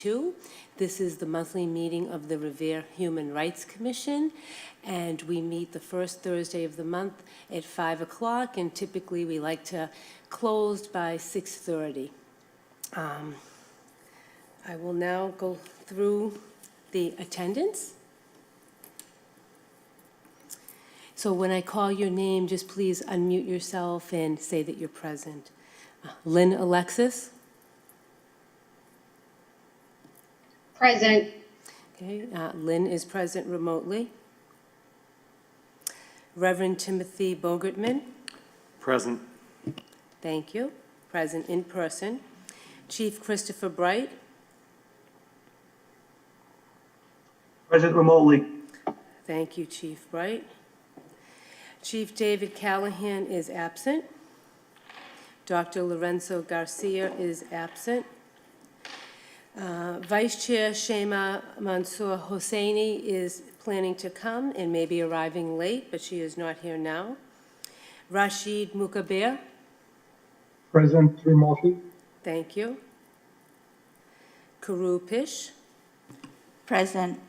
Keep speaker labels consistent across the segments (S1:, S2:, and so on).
S1: 2. This is the monthly meeting of the Revere Human Rights Commission, and we meet the first Thursday of the month at 5 o'clock, and typically we like to close by 6:30. I will now go through the attendance. So when I call your name, just please unmute yourself and say that you're present. Lynn Alexis.
S2: Present.
S1: Okay, Lynn is present remotely. Reverend Timothy Bogertman.
S3: Present.
S1: Thank you. Present in person. Chief Christopher Bright.
S3: Present remotely.
S1: Thank you, Chief Bright. Chief David Callahan is absent. Dr. Lorenzo Garcia is absent. Vice Chair Shema Mansour Hosseini is planning to come and may be arriving late, but she is not here now. Rashid Mukaber.
S3: Present remotely.
S1: Thank you. Karu Pish.
S4: Present.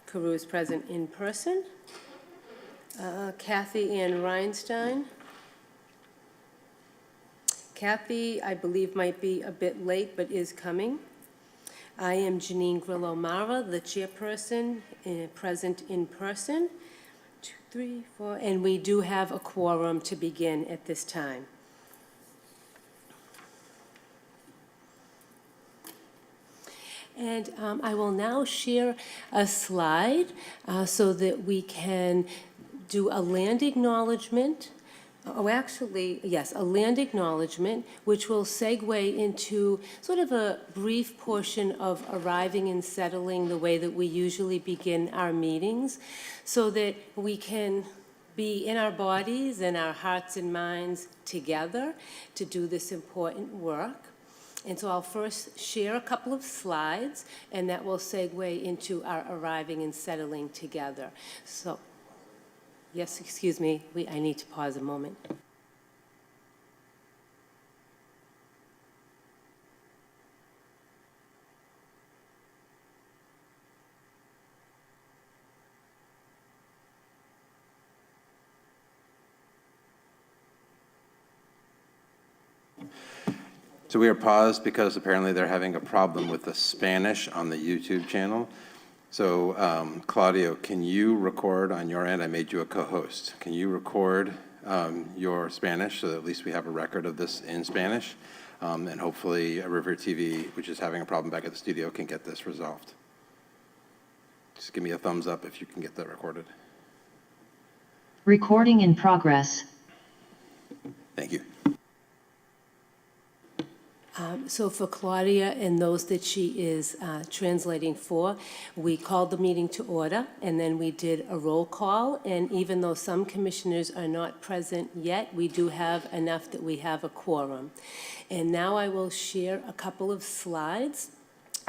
S1: Karu is present in person. Kathy Ann Reinstein. Kathy, I believe, might be a bit late, but is coming. I am Janine Grillo-Mara, the chairperson, present in person. 2, 3, 4, and we do have a quorum to begin at this time. And I will now share a slide so that we can do a land acknowledgement. Oh, actually, yes, a land acknowledgement, which will segue into sort of a brief portion of arriving and settling the way that we usually begin our meetings, so that we can be in our bodies and our hearts and minds together to do this important work. And so I'll first share a couple of slides, and that will segue into our arriving and settling together. So. Yes, excuse me, I need to pause a moment.
S5: So we are paused because apparently they're having a problem with the Spanish on the YouTube channel. So, Claudio, can you record on your end? I made you a co-host. Can you record your Spanish so that at least we have a record of this in Spanish? And hopefully River TV, which is having a problem back at the studio, can get this resolved. Just give me a thumbs up if you can get that recorded.
S6: Recording in progress.
S5: Thank you.
S1: So for Claudia and those that she is translating for, we called the meeting to order, and then we did a roll call, and even though some commissioners are not present yet, we do have enough that we have a quorum. And now I will share a couple of slides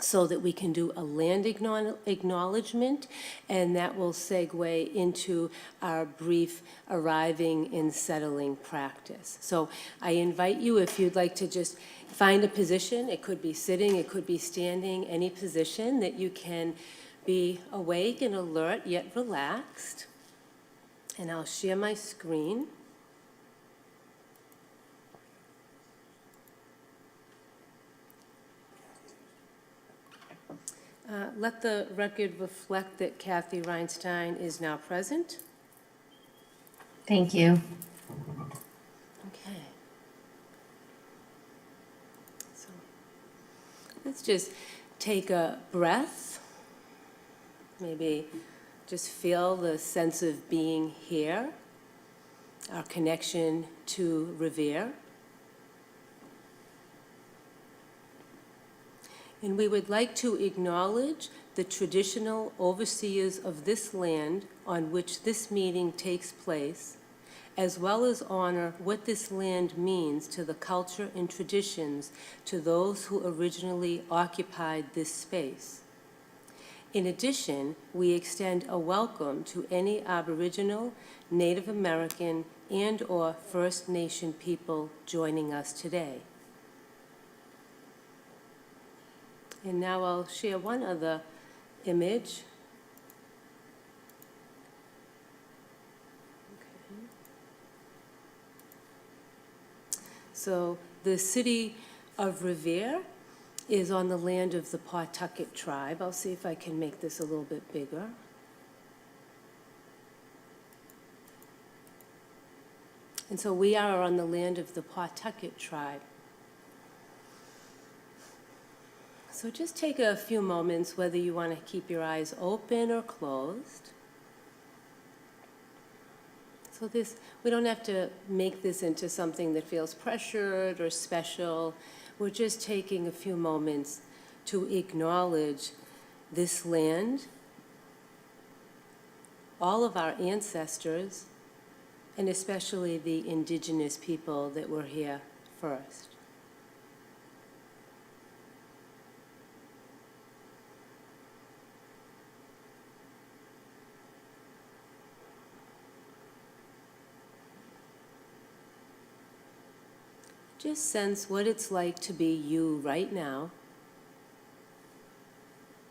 S1: so that we can do a land acknowledgement, and that will segue into our brief arriving and settling practice. So I invite you, if you'd like to just find a position, it could be sitting, it could be standing, any position that you can be awake and alert yet relaxed. And I'll share my screen. Let the record reflect that Kathy Reinstein is now present.
S6: Thank you.
S1: Okay. So let's just take a breath. Maybe just feel the sense of being here, our connection to Revere. And we would like to acknowledge the traditional overseers of this land on which this meeting takes place, as well as honor what this land means to the culture and traditions to those who originally occupied this space. In addition, we extend a welcome to any Aboriginal, Native American, and/or First Nation people joining us today. And now I'll share one other image. Okay. So the city of Revere is on the land of the Pawtucket tribe. I'll see if I can make this a little bit bigger. And so we are on the land of the Pawtucket tribe. So just take a few moments, whether you want to keep your eyes open or closed. So we don't have to make this into something that feels pressured or special. We're just taking a few moments to acknowledge this land, all of our ancestors, and especially the indigenous people that were here first. Just sense what it's like to be you right now.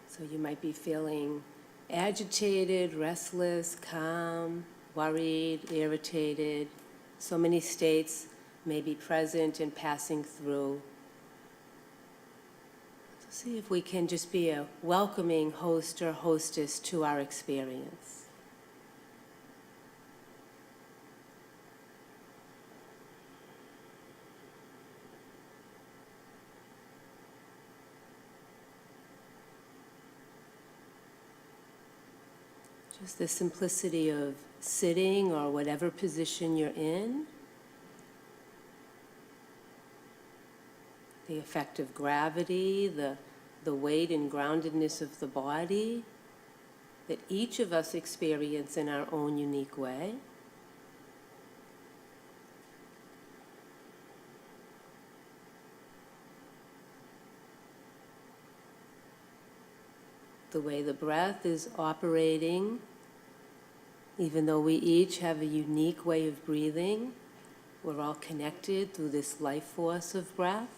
S1: So you might be feeling agitated, restless, calm, worried, irritated. So many states may be present and passing through. So see if we can just be a welcoming host or hostess to our experience. Just the simplicity of sitting or whatever position you're in. The effect of gravity, the weight and groundedness of the body that each of us experience in our own unique way. The way the breath is operating, even though we each have a unique way of breathing, we're all connected through this life force of breath.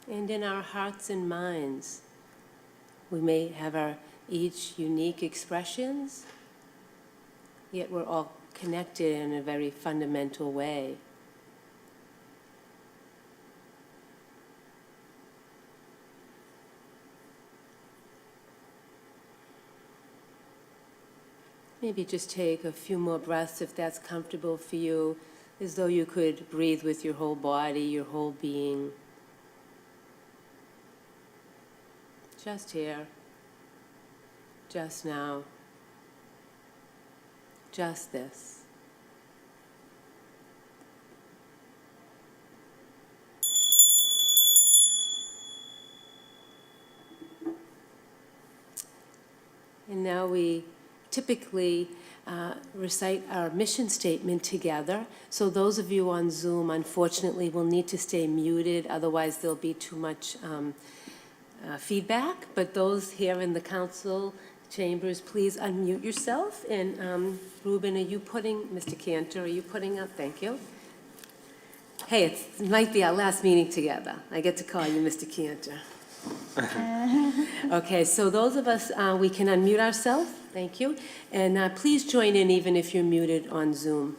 S1: And in our hearts and minds, we may have our each unique expressions, yet we're all connected in a very fundamental way. Maybe just take a few more breaths if that's comfortable for you, as though you could breathe with your whole body, your whole being. Just here, just now, just this. And now we typically recite our mission statement together. So those of you on Zoom, unfortunately, will need to stay muted, otherwise there'll be too much feedback. But those here in the council chambers, please unmute yourself. And Ruben, are you putting, Mr. Cantor, are you putting up? Thank you. Hey, it might be our last meeting together. I get to call you Mr. Cantor. Okay, so those of us, we can unmute ourselves. Thank you. And please join in even if you're muted on Zoom.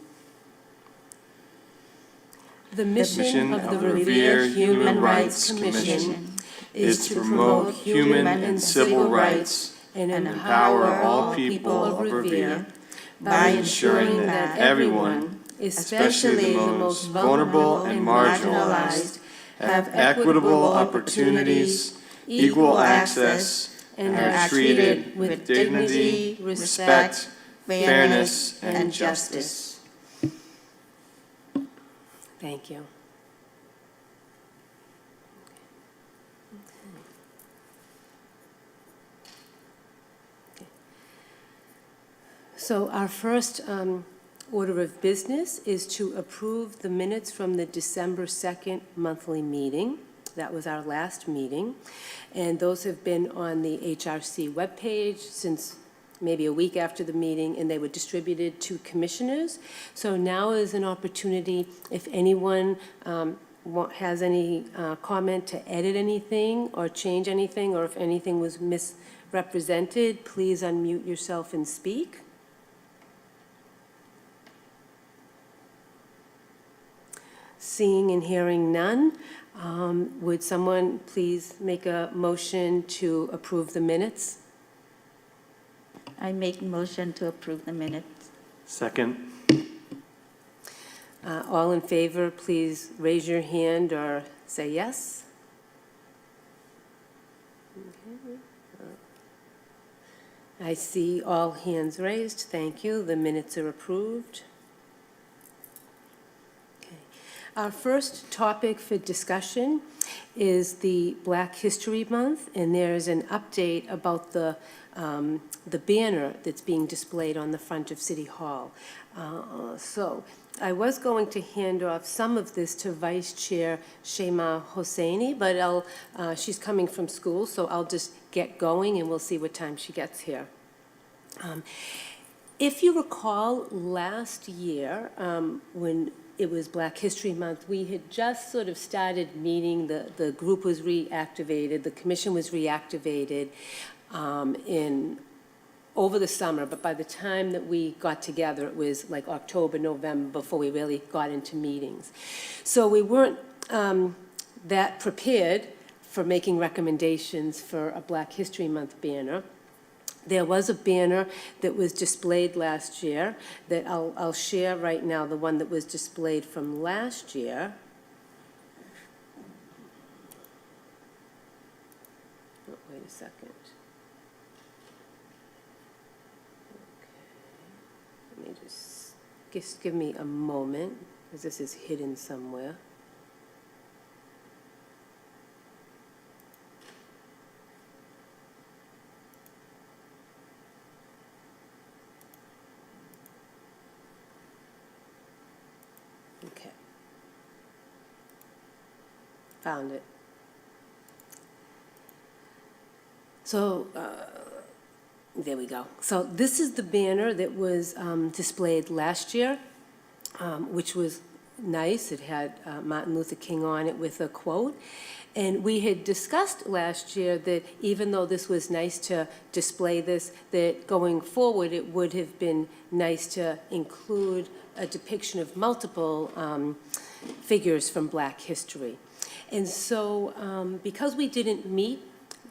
S1: The mission of the Revere Human Rights Commission is to promote human and civil rights and empower all people of Revere by ensuring that everyone, especially the most vulnerable and marginalized, have equitable opportunities, equal access, and are treated with dignity, respect, fairness, and justice. Thank you. So our first order of business is to approve the minutes from the December 2nd monthly meeting. That was our last meeting. And those have been on the HRC webpage since maybe a week after the meeting, and they were distributed to commissioners. So now is an opportunity, if anyone has any comment to edit anything or change anything, or if anything was misrepresented, please unmute yourself and speak. Seeing and hearing none, would someone please make a motion to approve the minutes?
S4: I make motion to approve the minutes.
S3: Second.
S1: All in favor, please raise your hand or say yes. Okay. I see all hands raised. Thank you. The minutes are approved. Okay. Our first topic for discussion is the Black History Month, and there's an update about the banner that's being displayed on the front of City Hall. So I was going to hand off some of this to Vice Chair Shema Hosseini, but she's coming from school, so I'll just get going and we'll see what time she gets here. If you recall, last year, when it was Black History Month, we had just sort of started meeting, the group was reactivated, the commission was reactivated over the summer, but by the time that we got together, it was like October, November, before we really got into meetings. So we weren't that prepared for making recommendations for a Black History Month banner. There was a banner that was displayed last year that I'll share right now, the one that was displayed from last year. Oh, wait a second. Okay. Let me just give me a moment, because this is hidden somewhere. Okay. Found it. So, there we go. So this is the banner that was displayed last year, which was nice. It had Martin Luther King on it with a quote. And we had discussed last year that even though this was nice to display this, that going forward it would have been nice to include a depiction of multiple figures from Black history. And so because we didn't meet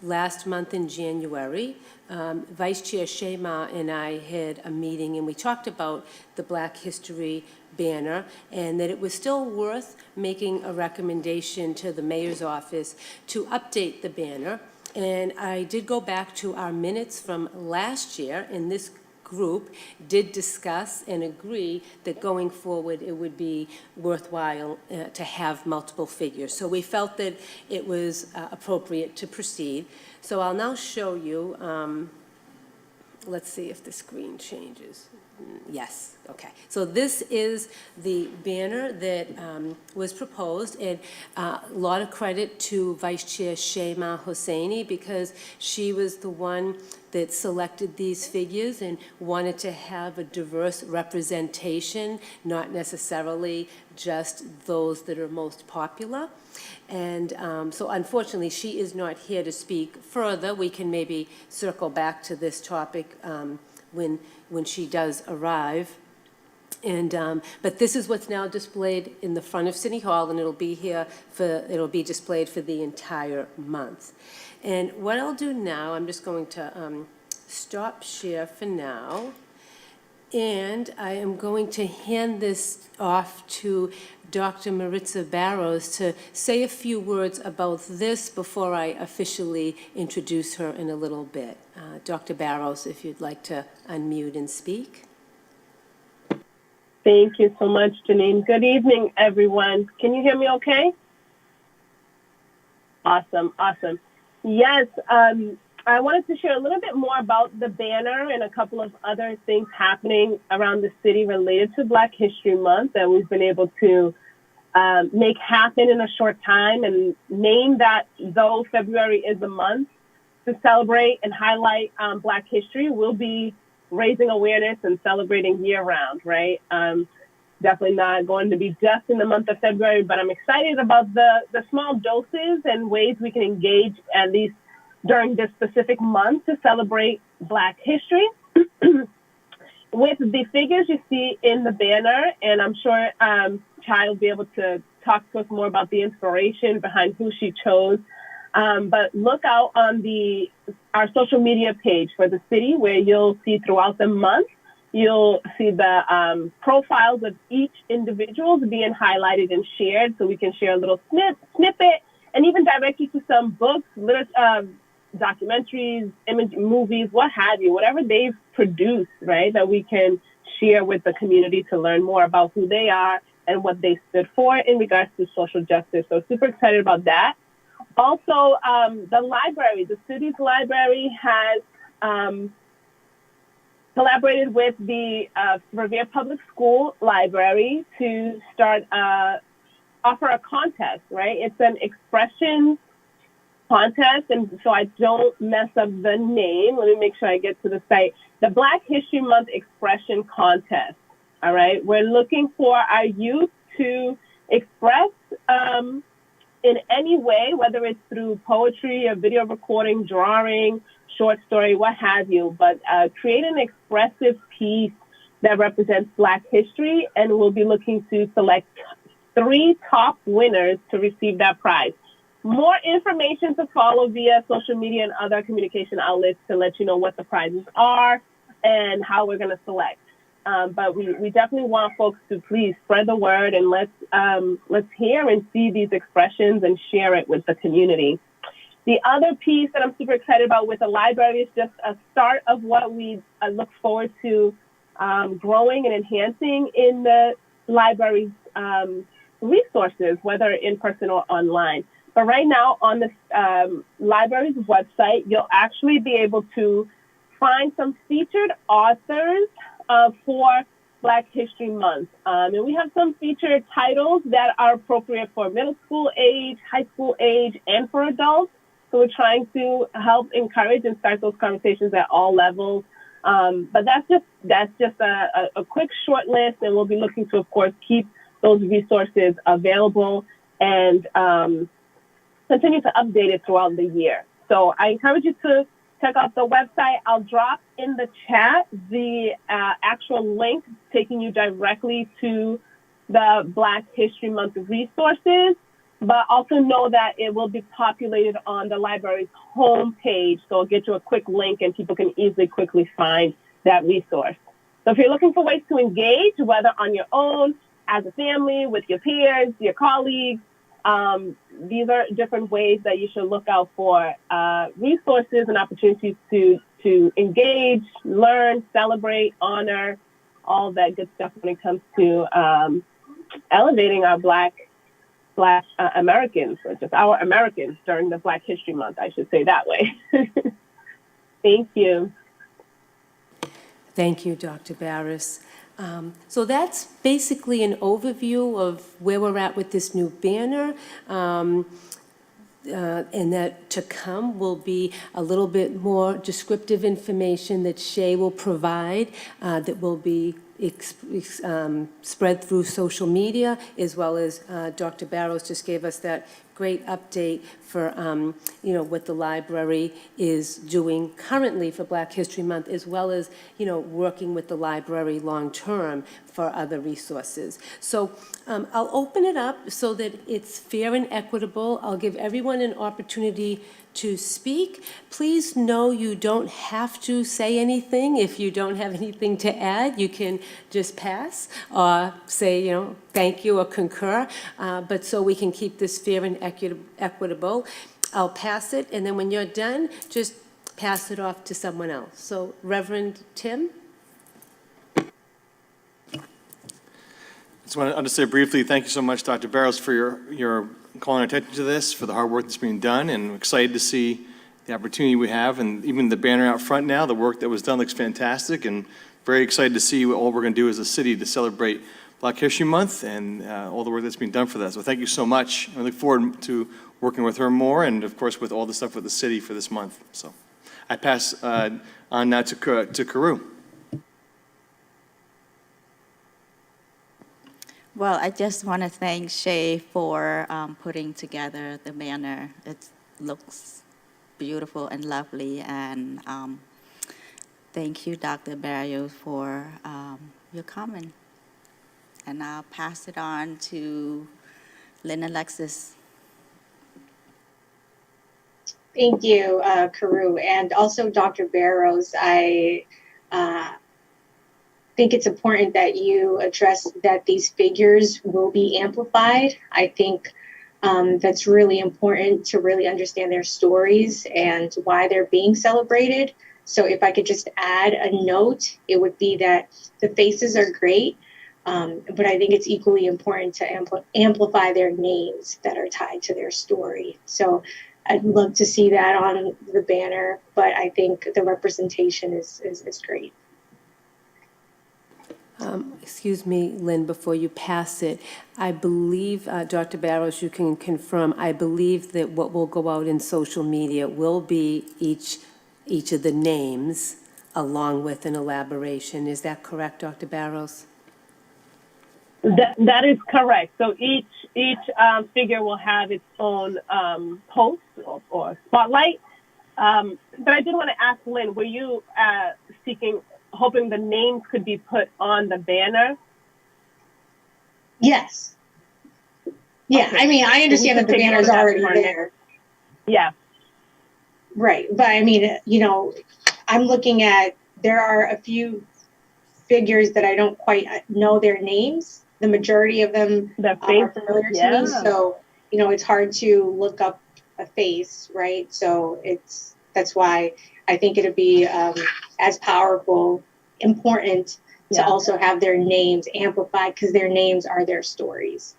S1: last month in January, Vice Chair Shema and I had a meeting and we talked about the Black History banner and that it was still worth making a recommendation to the mayor's office to update the banner. And I did go back to our minutes from last year, and this group did discuss and agree that going forward it would be worthwhile to have multiple figures. So we felt that it was appropriate to proceed. So I'll now show you, let's see if the screen changes. Yes, okay. So this is the banner that was proposed, and a lot of credit to Vice Chair Shema Hosseini because she was the one that selected these figures and wanted to have a diverse representation, not necessarily just those that are most popular. And so unfortunately, she is not here to speak further. We can maybe circle back to this topic when she does arrive. And but this is what's now displayed in the front of City Hall, and it'll be displayed for the entire month. And what I'll do now, I'm just going to stop share for now, and I am going to hand this off to Dr. Marissa Barros to say a few words about this before I officially introduce her in a little bit. Dr. Barros, if you'd like to unmute and speak.
S7: Thank you so much, Janine. Good evening, everyone. Can you hear me okay? Awesome. Yes, I wanted to share a little bit more about the banner and a couple of other things happening around the city related to Black History Month that we've been able to make happen in a short time, and name that, though February is a month, to celebrate and highlight Black history. We'll be raising awareness and celebrating year-round, right? Definitely not going to be just in the month of February, but I'm excited about the small doses and ways we can engage, at least during this specific month, to celebrate Black history. With the figures you see in the banner, and I'm sure Chai will be able to talk to us more about the inspiration behind who she chose. But look out on our social media page for the city, where you'll see throughout the month, you'll see the profiles of each individual being highlighted and shared, so we can share a little snippet and even direct you to some books, documentaries, movies, what have you, whatever they've produced, right, that we can share with the community to learn more about who they are and what they stood for in regards to social justice. So super excited about that. Also, the library, the city's library has collaborated with the Revere Public School Library to start offer a contest, right? It's an expression contest, and so I don't mess up the name. Let me make sure I get to the site. The Black History Month Expression Contest, all right? We're looking for our youth to express in any way, whether it's through poetry, a video recording, drawing, short story, what have you, but create an expressive piece that represents Black history, and we'll be looking to select 3 top winners to receive that prize. More information to follow via social media and other communication outlets to let you know what the prizes are and how we're going to select. But we definitely want folks to please spread the word, and let's hear and see these expressions and share it with the community. The other piece that I'm super excited about with the library is just a start of what we look forward to growing and enhancing in the library's resources, whether in person or online. But right now on the library's website, you'll actually be able to find some featured authors for Black History Month. And we have some featured titles that are appropriate for middle school age, high school age, and for adults. So we're trying to help encourage and start those conversations at all levels. But that's just a quick short list, and we'll be looking to, of course, keep those resources available and continue to update it throughout the year. So I encourage you to check out the website. I'll drop in the chat the actual link taking you directly to the Black History Month resources, but also know that it will be populated on the library's homepage. So it'll get you a quick link and people can easily, quickly find that resource. So if you're looking for ways to engage, whether on your own, as a family, with your peers, your colleagues, these are different ways that you should look out for resources and opportunities to engage, learn, celebrate, honor, all that good stuff when it comes to elevating our Black Americans, or just our Americans during the Black History Month, I should say that way. Thank you.
S1: Thank you, Dr. Barros. So that's basically an overview of where we're at with this new banner. And that to come will be a little bit more descriptive information that Shay will provide that will be spread through social media, as well as Dr. Barros just gave us that great update for what the library is doing currently for Black History Month, as well as working with the library long term for other resources. So I'll open it up so that it's fair and equitable. I'll give everyone an opportunity to speak. Please know you don't have to say anything. If you don't have anything to add, you can just pass or say, thank you or concur. But so we can keep this fair and equitable, I'll pass it, and then when you're done, just pass it off to someone else. So Reverend Tim?
S8: Just want to say briefly, thank you so much, Dr. Barros, for your calling attention to this, for the hard work that's being done, and I'm excited to see the opportunity we have, and even the banner out front now, the work that was done looks fantastic, and very excited to see all we're going to do as a city to celebrate Black History Month and all the work that's being done for that. So thank you so much. I look forward to working with her more, and of course with all the stuff with the city for this month. So. I pass on now to Karu.
S4: Well, I just want to thank Shay for putting together the banner. It looks beautiful and lovely, and thank you, Dr. Barrios, for your comment. And I'll pass it on to Lynn Alexis.
S2: Thank you, Karu, and also Dr. Barros. I think it's important that you address that these figures will be amplified. I think that's really important to really understand their stories and why they're being celebrated. So if I could just add a note, it would be that the faces are great, but I think it's equally important to amplify their names that are tied to their story. So I'd love to see that on the banner, but I think the representation is great.
S1: Excuse me, Lynn, before you pass it, I believe, Dr. Barros, you can confirm, I believe that what will go out in social media will be each of the names along with an elaboration. Is that correct, Dr. Barros?
S7: That is correct. So each figure will have its own post or spotlight. But I did want to ask Lynn, were you hoping the names could be put on the banner?
S2: Yes. Yeah,
S7: Okay.
S2: I mean, I understand that the banner is already there.
S7: Yeah.
S2: Right. But I mean, I'm looking at, there are a few figures that I don't quite know their names. The majority of them are familiar to me. So, it's hard to look up a face, right? So that's why I think it'd be as powerful, important to also have their names amplified, because their names are their stories.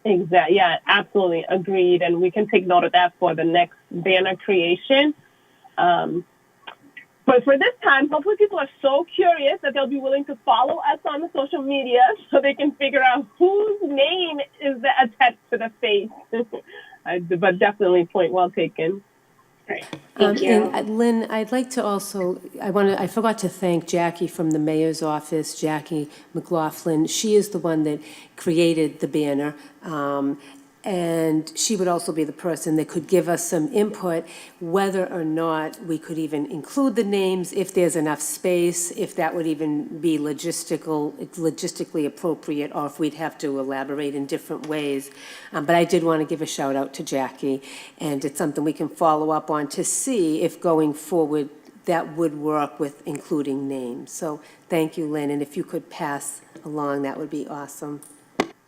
S7: Exactly. Yeah, absolutely. Agreed. And we can take note of that for the next banner creation. But for this time, hopefully people are so curious that they'll be willing to follow us on the social media so they can figure out whose name is attached to the face. But definitely point well taken.
S2: Right. Thank you.
S1: And Lynn, I'd like to also, I forgot to thank Jackie from the mayor's office, Jackie McLaughlin. She is the one that created the banner. And she would also be the person that could give us some input, whether or not we could even include the names, if there's enough space, if that would even be logistically appropriate, or if we'd have to elaborate in different ways. But I did want to give a shout out to Jackie, and it's something we can follow up on to see if going forward that would work with including names. So thank you, Lynn, and if you could pass along, that would be awesome.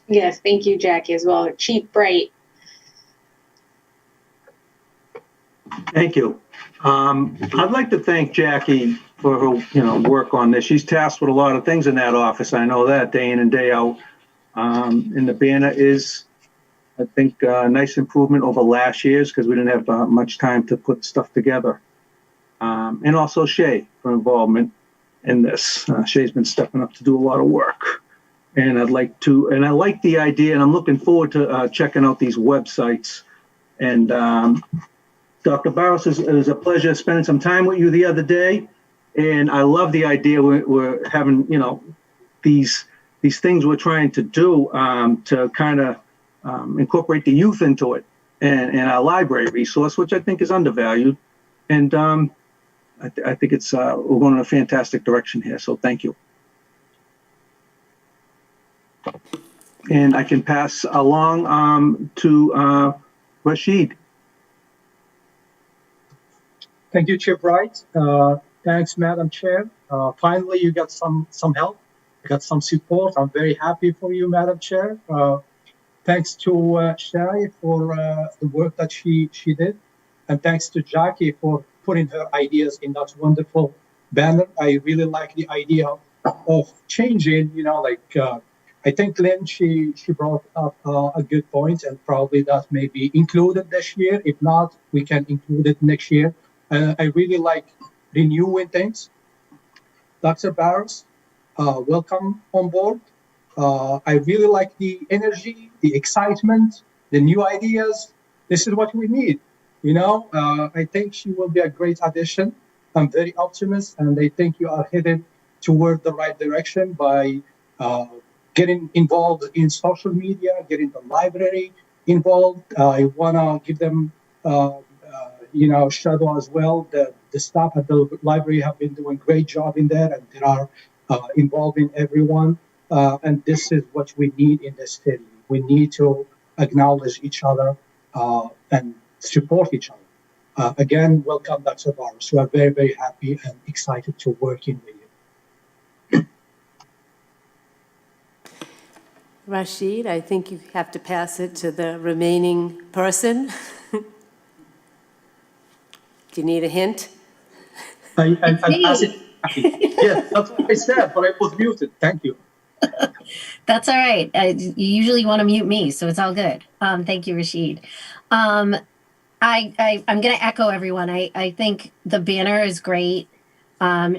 S2: Yes, thank you, Jackie, as well. Chief Bright.
S3: Thank you. I'd like to thank Jackie for her, work on this. She's tasked with a lot of things in that office. I know that day in and day out. And the banner is, I think, a nice improvement over last year's, because we didn't have much time to put stuff together. And also Shay for involvement in this. Shay's been stepping up to do a lot of work. And I like the idea, and I'm looking forward to checking out these websites. And Dr. Barros, it was a pleasure spending some time with you the other day. And I love the idea we're having, these things we're trying to do to kind of incorporate the youth into it, and our library resource, which I think is undervalued. And I think it's we're going in a fantastic direction here. So thank you. And I can pass along to Rashid.
S9: Thank you, Chair Bright. Thanks, Madam Chair. Finally, you got some help. You got some support. I'm very happy for you, Madam Chair. Thanks to Shay for the work that she did. And thanks to Jackie for putting her ideas in that wonderful banner. I really like the idea of changing, I think Lynn, she brought up a good point, and probably that may be included this year. If not, we can include it next year. I really like renewing things. Dr. Barros, welcome on board. I really like the energy, the excitement, the new ideas. This is what we need. I think she will be a great addition. I'm very optimistic, and I think you are headed toward the right direction by uh, getting involved in social media, getting the library involved. I want to give them, shadow as well. The staff at the library have been doing a great job in that, and they are involving everyone. And this is what we need in the city. We need to acknowledge each other and support each other. Again, welcome, Dr. Barros. We are very, very happy and excited to working with you.
S1: Rashid, I think you have to pass it to the remaining person. Do you need a hint?
S9: I pass it. Yes, that's what I said, but I was muted. Thank you.
S6: That's all right. You usually want to mute me, so it's all good. Thank you, Rashid. I'm going to echo everyone. I think the banner is great.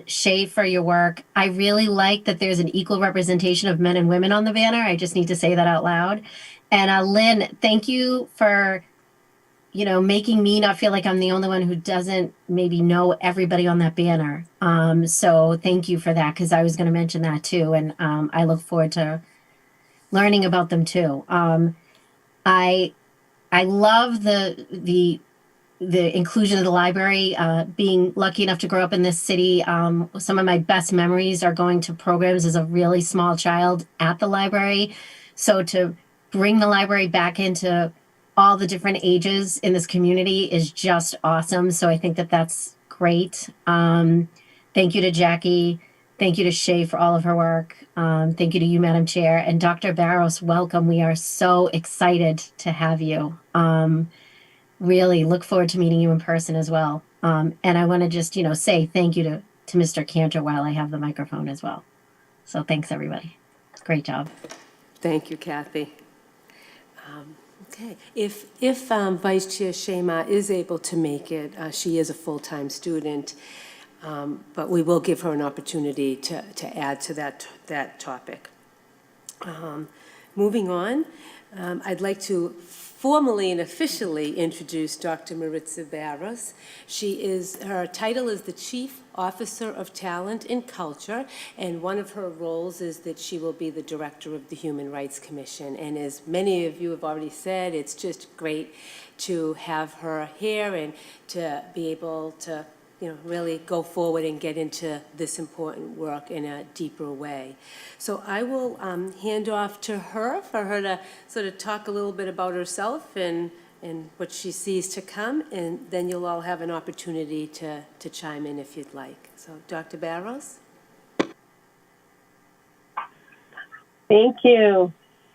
S6: Shay, for your work. I really like that there's an equal representation of men and women on the banner. I just need to say that out loud. And Lynn, thank you for making me not feel like I'm the only one who doesn't maybe know everybody on that banner. So thank you for that, because I was going to mention that too. And I look forward to learning about them too. I love the inclusion of the library. Being lucky enough to grow up in this city, some of my best memories are going to programs as a really small child at the library. So to bring the library back into all the different ages in this community is just awesome. So I think that that's great. Thank you to Jackie. Thank you to Shay for all of her work. Thank you to you, Madam Chair. And Dr. Barros, welcome. We are so excited to have you. Really look forward to meeting you in person as well. And I want to just, say thank you to Mr. Cantor while I have the microphone as well. So thanks, everybody. Great job.
S1: Thank you, Kathy. Okay, if Vice Chair Shema is able to make it, she is a full-time student, but we will give her an opportunity to add to that topic. Moving on, I'd like to formally and officially introduce Dr. Marissa Barros. Her title is the Chief Officer of Talent and Culture, and one of her roles is that she will be the Director of the Human Rights Commission. And as many of you have already said, it's just great to have her here and to be able to really go forward and get into this important work in a deeper way. So I will hand off to her for her to sort of talk a little bit about herself and what she sees to come, and then you'll all have an opportunity to chime in if you'd like. So Dr. Barros?
S7: Thank you.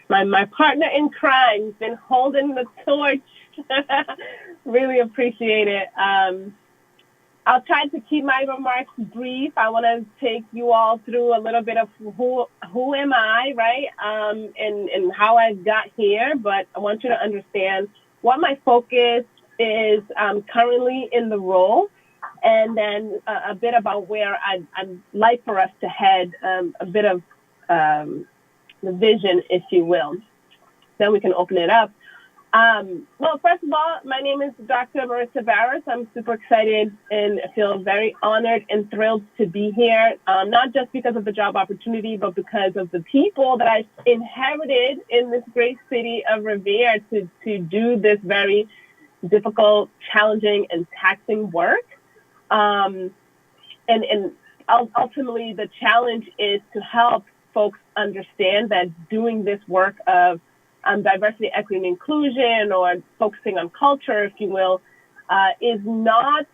S7: My partner in crime has been holding the torch. Really appreciate it. I'll try to keep my remarks brief. I want to take you all through a little bit of who am I, right? And how I got here. But I want you to understand what my focus is currently in the role, and then a bit about where I'd like for us to head, a bit of the vision, if you will. Then we can open it up. Well, first of all, my name is Dr. Marissa Barros. I'm super excited and feel very honored and thrilled to be here, not just because of the job opportunity, but because of the people that I inherited in this great city of Revere to do this very difficult, challenging, and taxing work. And ultimately, the challenge is to help folks understand that doing this work of diversity, equity, and inclusion, or focusing on culture, if you will, is not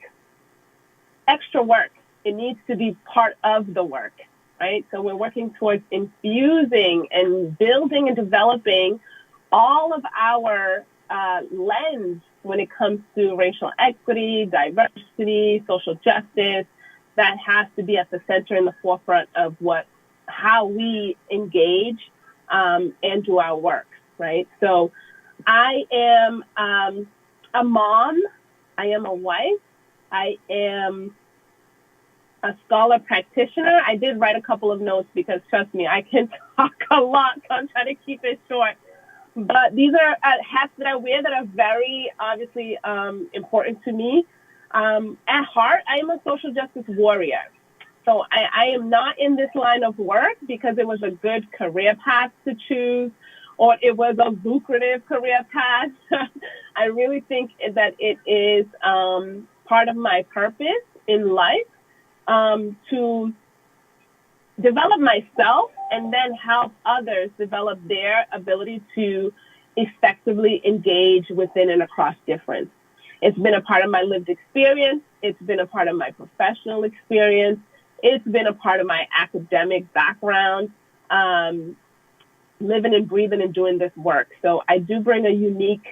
S7: extra work. It needs to be part of the work, right? So we're working towards infusing and building and developing all of our lens when it comes to racial equity, diversity, social justice. That has to be at the center and the forefront of how we engage and do our work. Right. So I am a mom. I am a wife. I am a scholar practitioner. I did write a couple of notes because, trust me, I can talk a lot. So I'm trying to keep it short. but these are hats that I wear that are very obviously important to me. At heart, I am a social justice warrior. So I am not in this line of work because it was a good career path to choose, or it was a lucrative career path. I really think that it is part of my purpose in life to develop myself and then help others develop their ability to effectively engage within and across difference. It's been a part of my lived experience. It's been a part of my professional experience. It's been a part of my academic background, living and breathing and doing this work. So I do bring a unique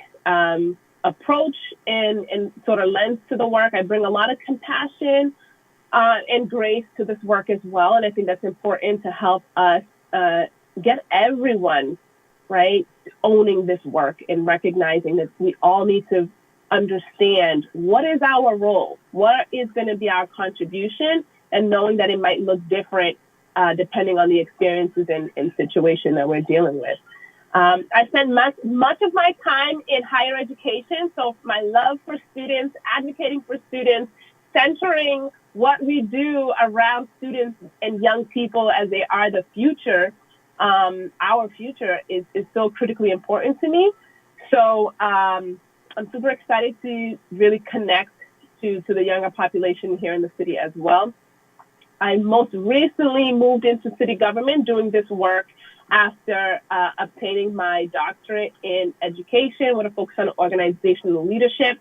S7: approach and sort of lens to the work. I bring a lot of compassion and grace to this work as well. And I think that's important to help us get everyone, right, owning this work and recognizing that we all need to understand what is our role, what is going to be our contribution, and knowing that it might look different depending on the experiences and situation that we're dealing with. I spend much of my time in higher education, so my love for students, advocating for students, centering what we do around students and young people as they are the future, our future is so critically important to me. So I'm super excited to really connect to the younger population here in the city as well. I most recently moved into city government doing this work after obtaining my doctorate in education with a focus on organizational leadership.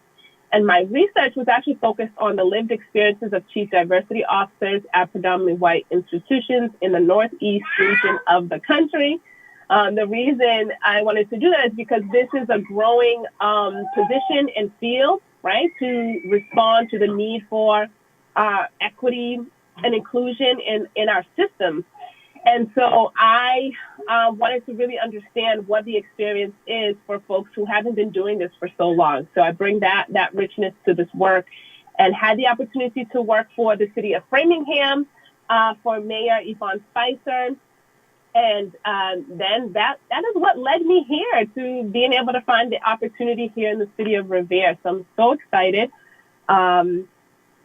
S7: And my research was actually focused on the lived experiences of chief diversity officers at predominantly white institutions in the Northeast region of the country. The reason I wanted to do that is because this is a growing position and field, right, to respond to the need for equity and inclusion in our systems. And so I wanted to really understand what the experience is for folks who haven't been doing this for so long. So I bring that richness to this work and had the opportunity to work for the city of Framingham for Mayor Yvonne Spicer. And then that is what led me here to being able to find the opportunity here in the city of Revere. So I'm so excited.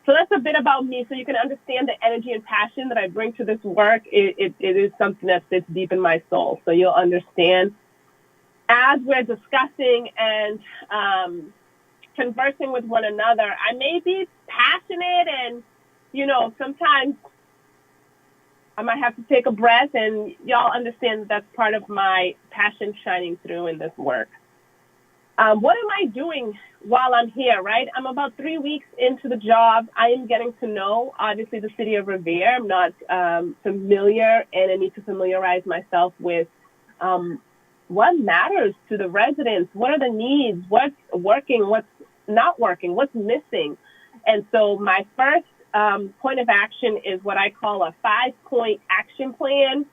S7: So that's a bit about me, so you can understand the energy and passion that I bring to this work. It is something that sits deep in my soul. So you'll understand as we're discussing and conversing with one another, I may be passionate and, sometimes I might have to take a breath, and y'all understand that that's part of my passion shining through in this work. What am I doing while I'm here, right? I'm about 3 weeks into the job. I am getting to know, obviously, the city of Revere. I'm not familiar, and I need to familiarize myself with what matters to the residents. What are the needs? What's working? What's not working? What's missing? And so my first point of action is what I call a 5-point action plan,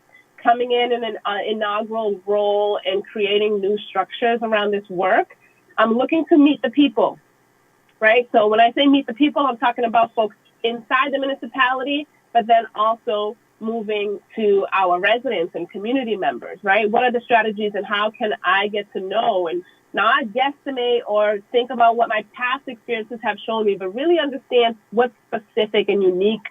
S7: coming in an inaugural role and creating new structures around this work. I'm looking to meet the people, right? So when I say meet the people, I'm talking about folks inside the municipality, but then also moving to our residents and community members, right? What are the strategies and how can I get to know and not guesstimate or think about what my past experiences have shown me, but really understand what's specific and unique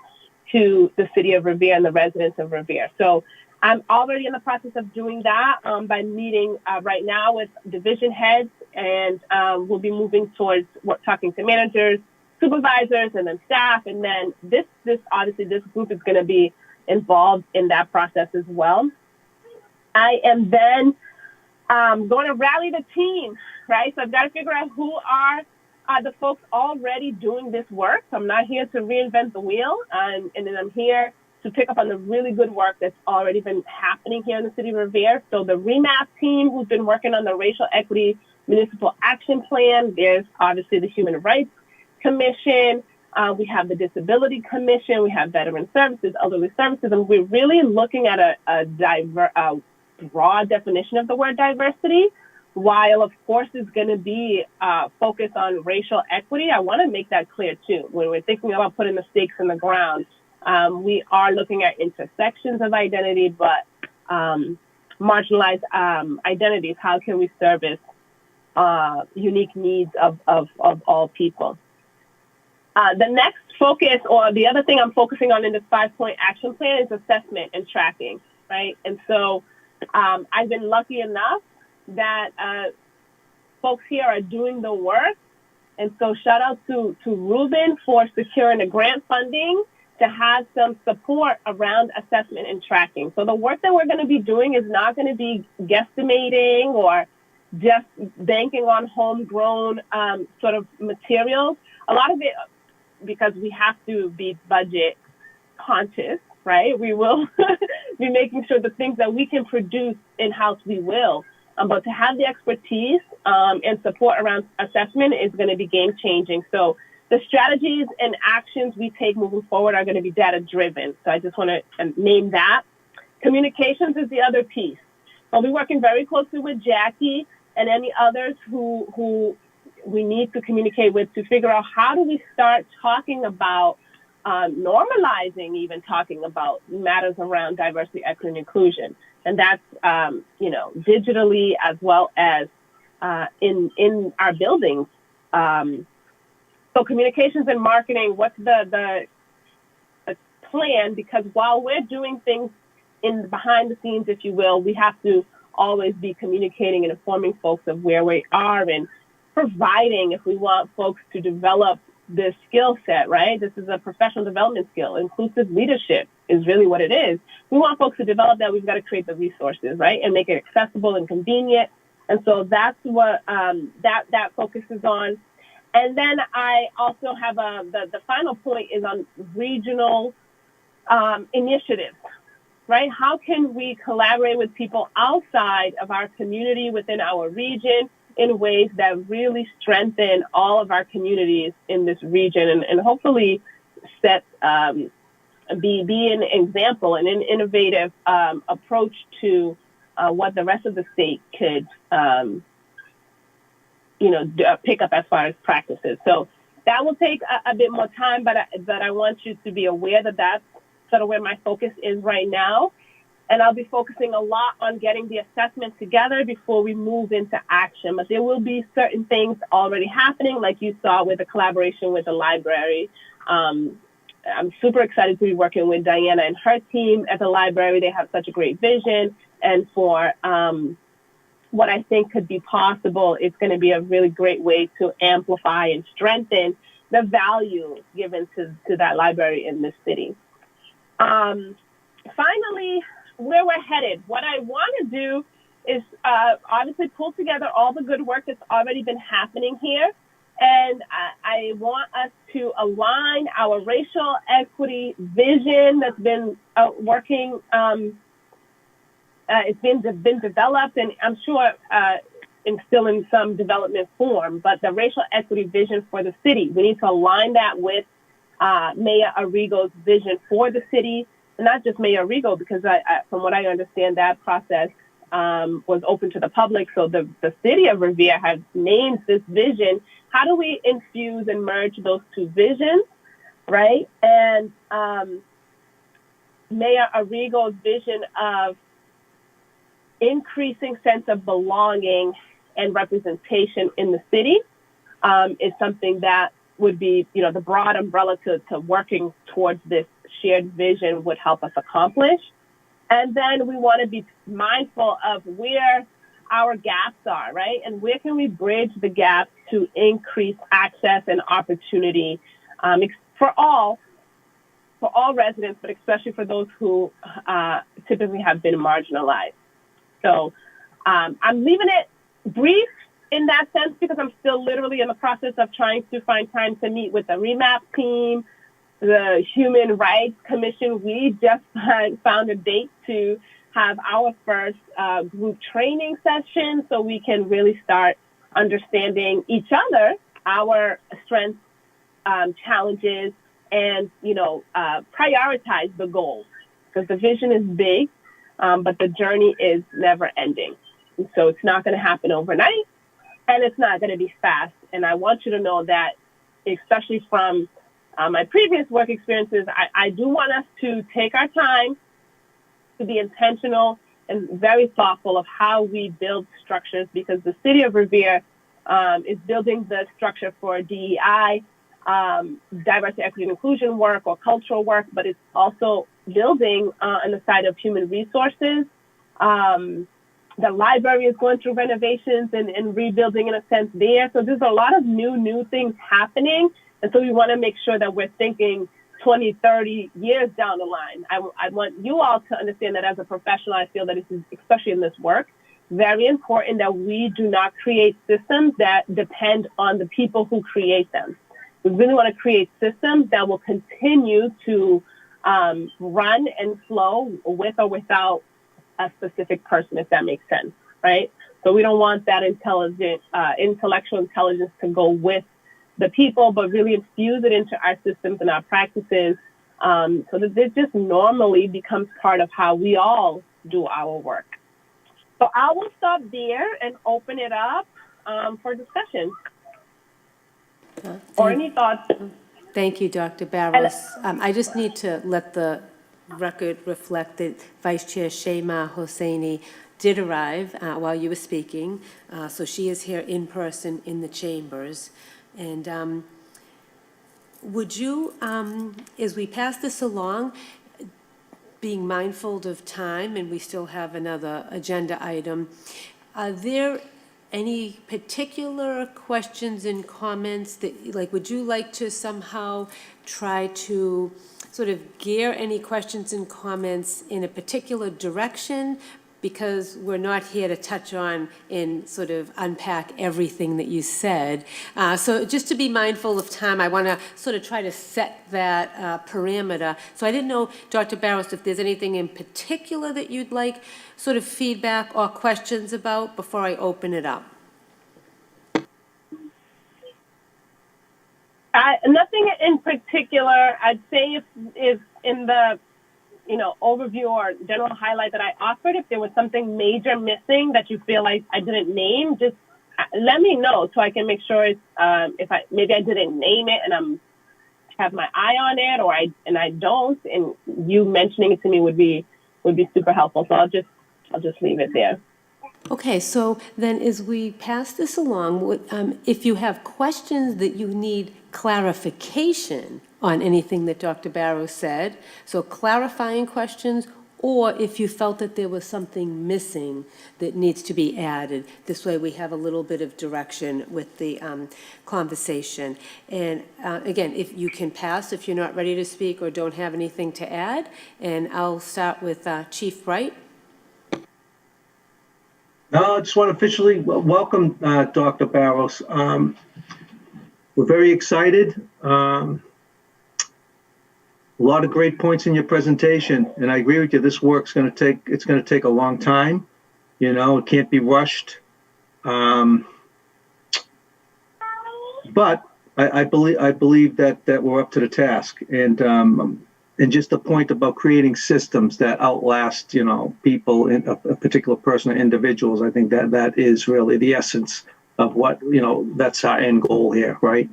S7: to the city of Revere and the residents of Revere. So I'm already in the process of doing that by meeting right now with division heads, and we'll be moving towards talking to managers, supervisors, and then staff. And then this group is going to be involved in that process as well. I am then going to rally the team, right? So I've got to figure out who are the folks already doing this work. So I'm not here to reinvent the wheel, and then I'm here to pick up on the really good work that's already been happening here in the city of Revere. So the REMAP team, who's been working on the Racial Equity Municipal Action Plan. There's obviously the Human Rights Commission. We have the Disability Commission. We have Veteran Services, Elderly Services. And we're really looking at a broad definition of the word diversity. While, of course, it's going to be focused on racial equity, I want to make that clear, too. When we're thinking about putting the stakes in the ground, we are looking at intersections of identity, but marginalized identities. How can we service unique needs of all people? The next focus, or the other thing I'm focusing on in this 5-point action plan, is assessment and tracking, right? And so I've been lucky enough that folks here are doing the work. And so shout out to Ruben for securing the grant funding to have some support around assessment and tracking. So the work that we're going to be doing is not going to be guesstimating or just banking on homegrown sort of materials. A lot of it, because we have to be budget conscious, right? We will be making sure the things that we can produce in-house, we will. But to have the expertise and support around assessment is going to be game-changing. So the strategies and actions we take moving forward are going to be data-driven. So I just want to name that. Communications is the other piece. I'll be working very closely with Jackie and any others who we need to communicate with to figure out how do we start talking about normalizing, even talking about matters around diversity, equity, and inclusion. And that's, digitally as well as in our buildings. So communications and marketing, what's the plan? Because while we're doing things in behind the scenes, if you will, we have to always be communicating and informing folks of where we are and providing, if we want folks to develop this skill set, right? This is a professional development skill. Inclusive leadership is really what it is. We want folks to develop that. We've got to create the resources, right? And make it accessible and convenient. And so that's what that focuses on. And then I also have the final point is on regional initiatives, right? How can we collaborate with people outside of our community within our region in ways that really strengthen all of our communities in this region and hopefully set be an example and an innovative approach to what the rest of the state could pick up as far as practices. So that will take a bit more time, but I want you to be aware that that's sort of where my focus is right now. And I'll be focusing a lot on getting the assessment together before we move into action. But there will be certain things already happening, like you saw with the collaboration with the library. I'm super excited to be working with Diana and her team at the library. They have such a great vision. And for what I think could be possible, it's going to be a really great way to amplify and strengthen the value given to that library in this city. Finally, where we're headed. What I want to do is obviously pull together all the good work that's already been happening here. And I want us to align our racial equity vision that's been working. It's been developed, and I'm sure it's still in some development form, but the racial equity vision for the city, we need to align that with Mayor Arrigo's vision for the city. Not just Mayor Arrigo, because from what I understand, that process was open to the public. So the city of Revere has named this vision. How do we infuse and merge those two visions, right? And Mayor Arrigo's vision of increasing sense of belonging and representation in the city is something that would be, the broad umbrella to working towards this shared vision would help us accomplish. And then we want to be mindful of where our gaps are, right? And where can we bridge the gaps to increase access and opportunity for all residents, but especially for those who typically have been marginalized. So I'm leaving it brief in that sense because I'm still literally in the process of trying to find time to meet with the REMAP team, the Human Rights Commission. We just found a date to have our first group training session so we can really start understanding each other, our strengths, challenges, and, prioritize the goals. Because the vision is big, but the journey is never ending. And so it's not going to happen overnight, and it's not going to be fast. And I want you to know that, especially from my previous work experiences, I do want us to take our time to be intentional and very thoughtful of how we build structures, because the city of Revere is building the structure for DEI, diversity, equity, and inclusion work or cultural work, but it's also building on the side of human resources. The library is going through renovations and rebuilding in a sense there. So there's a lot of new things happening. And so we want to make sure that we're thinking 20, 30 years down the line. I want you all to understand that as a professional, I feel that this is, especially in this work, very important that we do not create systems that depend on the people who create them. We really want to create systems that will continue to run and flow with or without a specific person, if that makes sense, right? So we don't want that intellectual intelligence to go with the people, but really infuse it into our systems and our practices, so that it just normally becomes part of how we all do our work. So I will stop there and open it up for discussion. Or any thoughts?
S1: Thank you, Dr. Barros. I just need to let the record reflect that Vice Chair Shema Hosseini did arrive while you were speaking. So she is here in person in the chambers. And would you, as we pass this along, being mindful of time, and we still have another agenda item, are there any particular questions and comments that, like, would you like to somehow try to sort of gear any questions and comments in a particular direction? Because we're not here to touch on and sort of unpack everything that you said. So just to be mindful of time, I want to sort of try to set that parameter. So I didn't know, Dr. Barros, if there's anything in particular that you'd like sort of feedback or questions about before I open it up.
S7: Nothing in particular. I'd say if in the overview or general highlight that I offered, if there was something major missing that you feel like I didn't name, just let me know so I can make sure if maybe I didn't name it and I'm have my eye on it, or I don't, and you mentioning it to me would be super helpful. So I'll just leave it there.
S1: Okay, so then as we pass this along, if you have questions that you need clarification on anything that Dr. Barros said, so clarifying questions, or if you felt that there was something missing that needs to be added. This way we have a little bit of direction with the conversation. And again, if you can pass, if you're not ready to speak or don't have anything to add, and I'll start with Chief Bright.
S3: No, I just want to officially welcome Dr. Barros. We're very excited. A lot of great points in your presentation, and I agree with you. This work's going to take a long time. It can't be rushed. But I believe that we're up to the task, and just the point about creating systems that outlast, people, in a particular person or individuals. I think that is really the essence of what, that's our end goal here, right?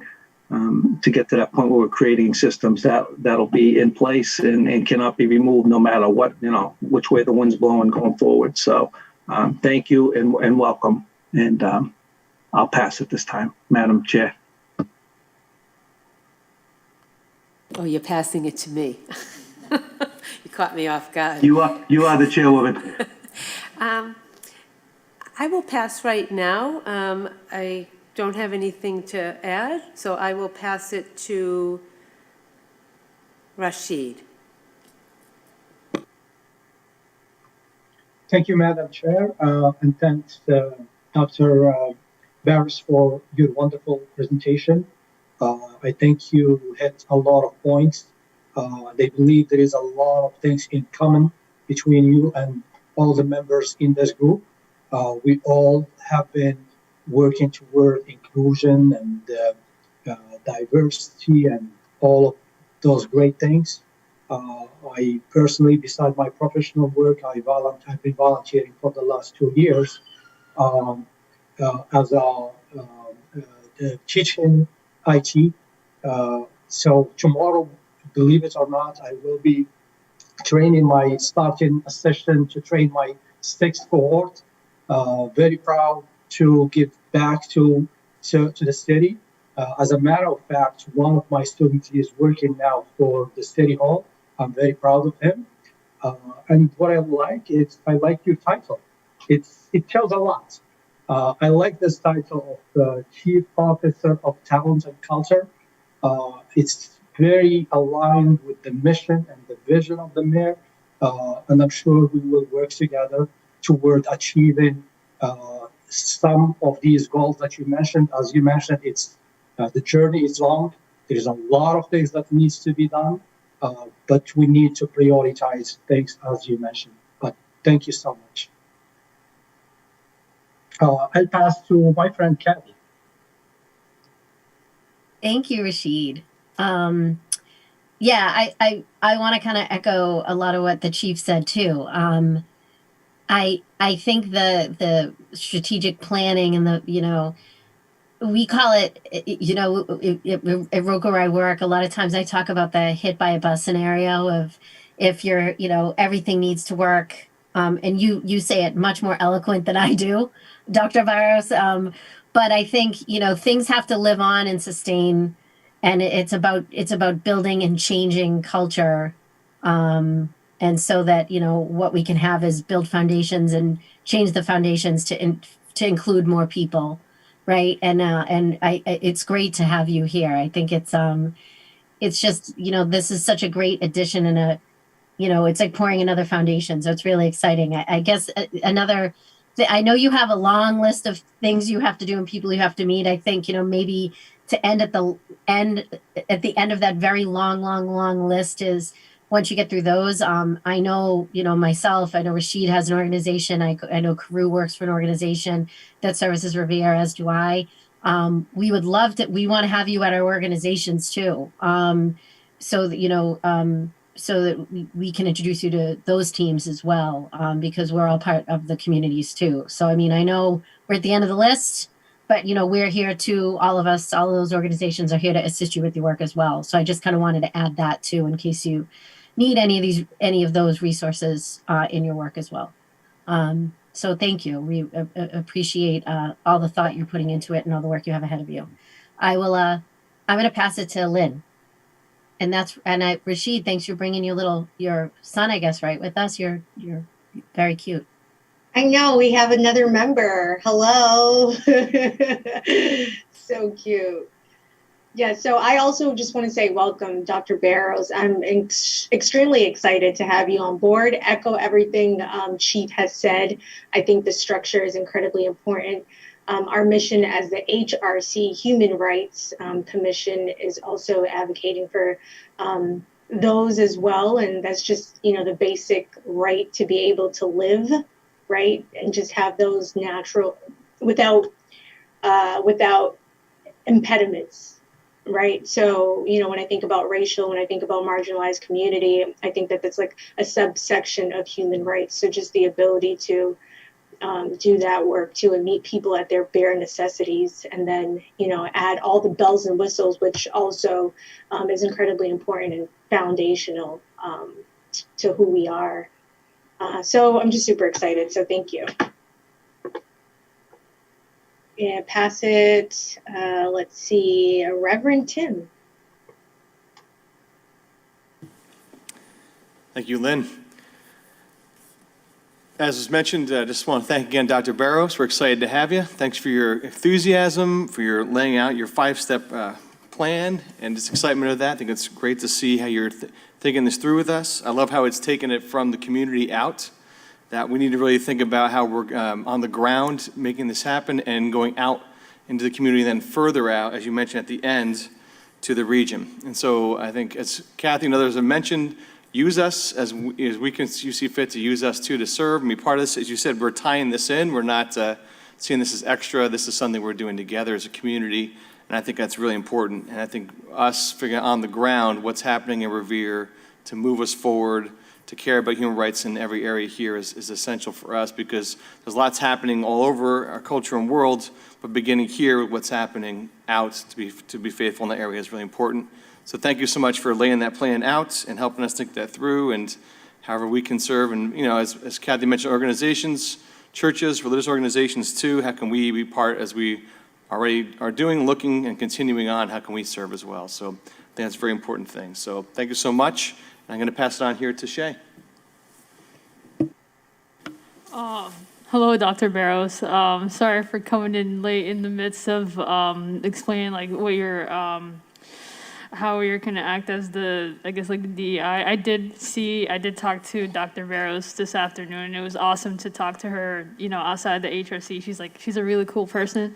S3: To get to that point where we're creating systems that'll be in place and cannot be removed no matter what, which way the wind's blowing going forward. So thank you and welcome. And I'll pass it this time, Madam Chair.
S1: Oh, you're passing it to me. You caught me off guard.
S3: You are the chairwoman.
S1: I will pass right now. I don't have anything to add, so I will pass it to Rashid.
S9: Thank you, Madam Chair, and thanks, Dr. Barros, for your wonderful presentation. I think you hit a lot of points. They believe there is a lot of things in common between you and all the members in this group. We all have been working toward inclusion and diversity and all of those great things. I personally, beside my professional work, I've been volunteering for the last 2 years as a teaching IT. So tomorrow, believe it or not, I will be starting a session to train my 6th cohort. Very proud to give back to the city. As a matter of fact, one of my students is working now for the city hall. I'm very proud of him. And what I like is I like your title. It tells a lot. I like this title of Chief Officer of Talent and Culture. It's very aligned with the mission and the vision of the mayor, and I'm sure we will work together toward achieving some of these goals that you mentioned. As you mentioned, it's the journey is long. There's a lot of things that needs to be done, but we need to prioritize things as you mentioned. But thank you so much. I'll pass to my friend Kathy.
S6: Thank you, Rashid. Yeah, I want to kind of echo a lot of what the chief said too. I think the strategic planning and the we call it at Roker where I work, a lot of times I talk about the hit by a bus scenario of if you're everything needs to work, and you say it much more eloquent than I do, Dr. Barros. But I think things have to live on and sustain, and it's about building and changing culture, and so that what we can have is build foundations and change the foundations to include more people, right? And it's great to have you here. I think it's just this is such a great addition, and it's like pouring another foundation. So it's really exciting. I guess another. I know you have a long list of things you have to do and people you have to meet. I think maybe to end at the end of that very long list is once you get through those. I know myself. I know Rashid has an organization. I know Karu works for an organization that services Revere, as do I. We would love to. We want to have you at our organizations too, so that so that we can introduce you to those teams as well, because we're all part of the communities too. So, I mean, I know we're at the end of the list, but, we're here too. All of us, all of those organizations are here to assist you with your work as well. So I just kind of wanted to add that too, in case you need any of those resources in your work as well. So thank you. We appreciate all the thought you're putting into it and all the work you have ahead of you. I'm going to pass it to Lynn. And Rashid, thanks for bringing your son, I guess, right, with us. You're very cute.
S2: I know, we have another member. Hello. So cute. Yeah, so I also just want to say welcome, Dr. Barros. I'm extremely excited to have you on board. Echo everything Chief has said. I think the structure is incredibly important. Our mission as the HRC Human Rights Commission is also advocating for those as well. And that's just, the basic right to be able to live, right? And just have those natural, without impediments, right? So, when I think about racial, when I think about marginalized community, I think that that's like a subsection of human rights. So just the ability to do that work too and meet people at their bare necessities, and then add all the bells and whistles, which also is incredibly important and foundational to who we are. So I'm just super excited. So thank you. Yeah, pass it. Let's see, Reverend Tim.
S8: Thank you, Lynn. As was mentioned, I just want to thank again Dr. Barros. We're excited to have you. Thanks for your enthusiasm, for your laying out your 5-step plan, and just excitement of that. I think it's great to see how you're thinking this through with us. I love how it's taken it from the community out, that we need to really think about how we're on the ground making this happen and going out into the community, then further out, as you mentioned at the end, to the region. And so I think, as Kathy and others have mentioned, use us as we can you see fit to use us too to serve and be part of this. As you said, we're tying this in. We're not seeing this as extra. This is something we're doing together as a community, and I think that's really important. And I think us figuring out on the ground what's happening in Revere to move us forward, to care about human rights in every area here is essential for us, because there's lots happening all over our culture and world, but beginning here with what's happening out to be faithful in that area is really important. So thank you so much for laying that plan out and helping us think that through. And however we can serve. And, as Kathy mentioned, organizations, churches, religious organizations too, how can we be part, as we already are doing, looking and continuing on, how can we serve as well? So I think that's a very important thing. So thank you so much. And I'm going to pass it on here to Shay.
S10: Hello, Dr. Barros. Sorry for coming in late in the midst of explaining what your how you're going to act as the DEI. I did talk to Dr. Barros this afternoon. It was awesome to talk to her, outside the HRC. She's a really cool person.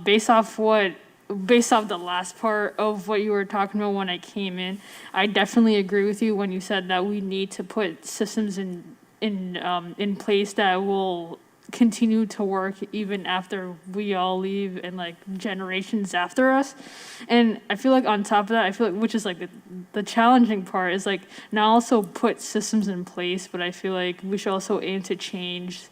S10: Based off the last part of what you were talking about when I came in, I definitely agree with you when you said that we need to put systems in place that will continue to work even after we all leave and generations after us. And I feel on top of that, which is the challenging part is now also put systems in place, but I feel we should also aim to change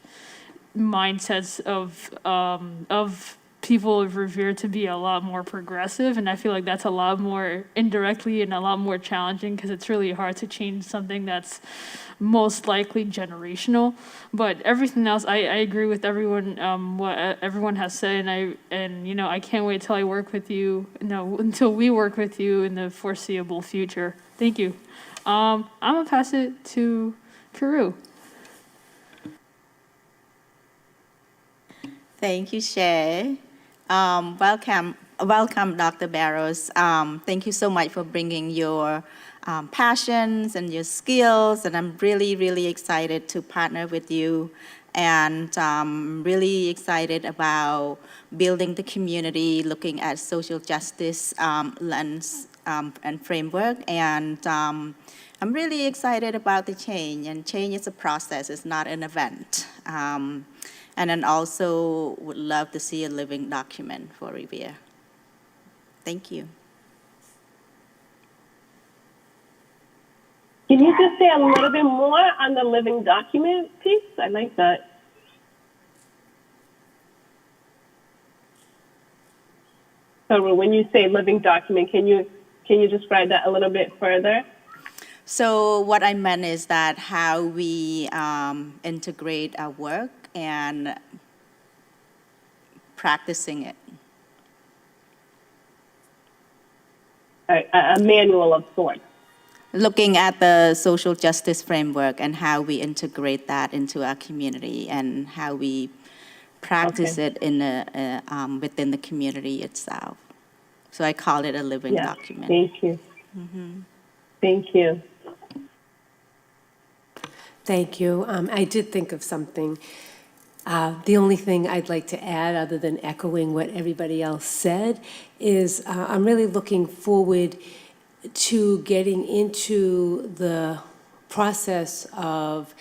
S10: mindsets of people revered to be a lot more progressive, and I feel that's a lot more indirectly and a lot more challenging because it's really hard to change something that's most likely generational. But everything else, I agree with everyone, what everyone has said, and I can't wait till I work with you, until we work with you in the foreseeable future. Thank you. I'm gonna pass it to Karu.
S4: Thank you, Shay. Welcome, Dr. Barros. Thank you so much for bringing your passions and your skills, and I'm really, really excited to partner with you, and really excited about building the community, looking at social justice lens and framework, and I'm really excited about the change, and change is a process, it's not an event. And then also would love to see a living document for Revere. Thank you.
S7: Can you just say a little bit more on the living document piece? I like that. So when you say living document, can you describe that a little bit further?
S4: So what I meant is that how we integrate our work and practicing it.
S7: A manual of sorts.
S4: Looking at the social justice framework and how we integrate that into our community and how we practice it in within the community itself. So I call it a living document.
S7: Thank you. Mm-hmm. Thank you.
S1: Thank you. I did think of something. The only thing I'd like to add, other than echoing what everybody else said, is I'm really looking forward to getting into the process of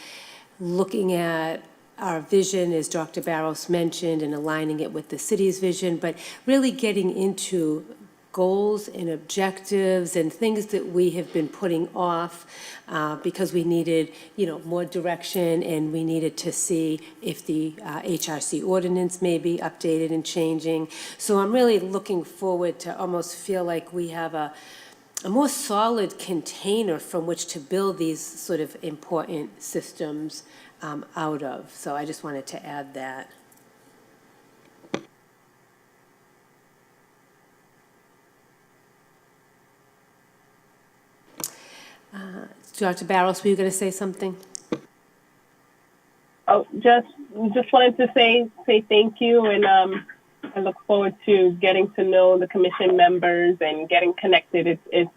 S1: looking at our vision, as Dr. Barros mentioned, and aligning it with the city's vision, but really getting into goals and objectives and things that we have been putting off because we needed, more direction, and we needed to see if the HRC ordinance may be updated and changing. So I'm really looking forward to almost feel like we have a more solid container from which to build these sort of important systems out of. So I just wanted to add that. Dr. Barros, were you going to say something?
S7: Oh, just wanted to say thank you, and I look forward to getting to know the commission members and getting connected. It's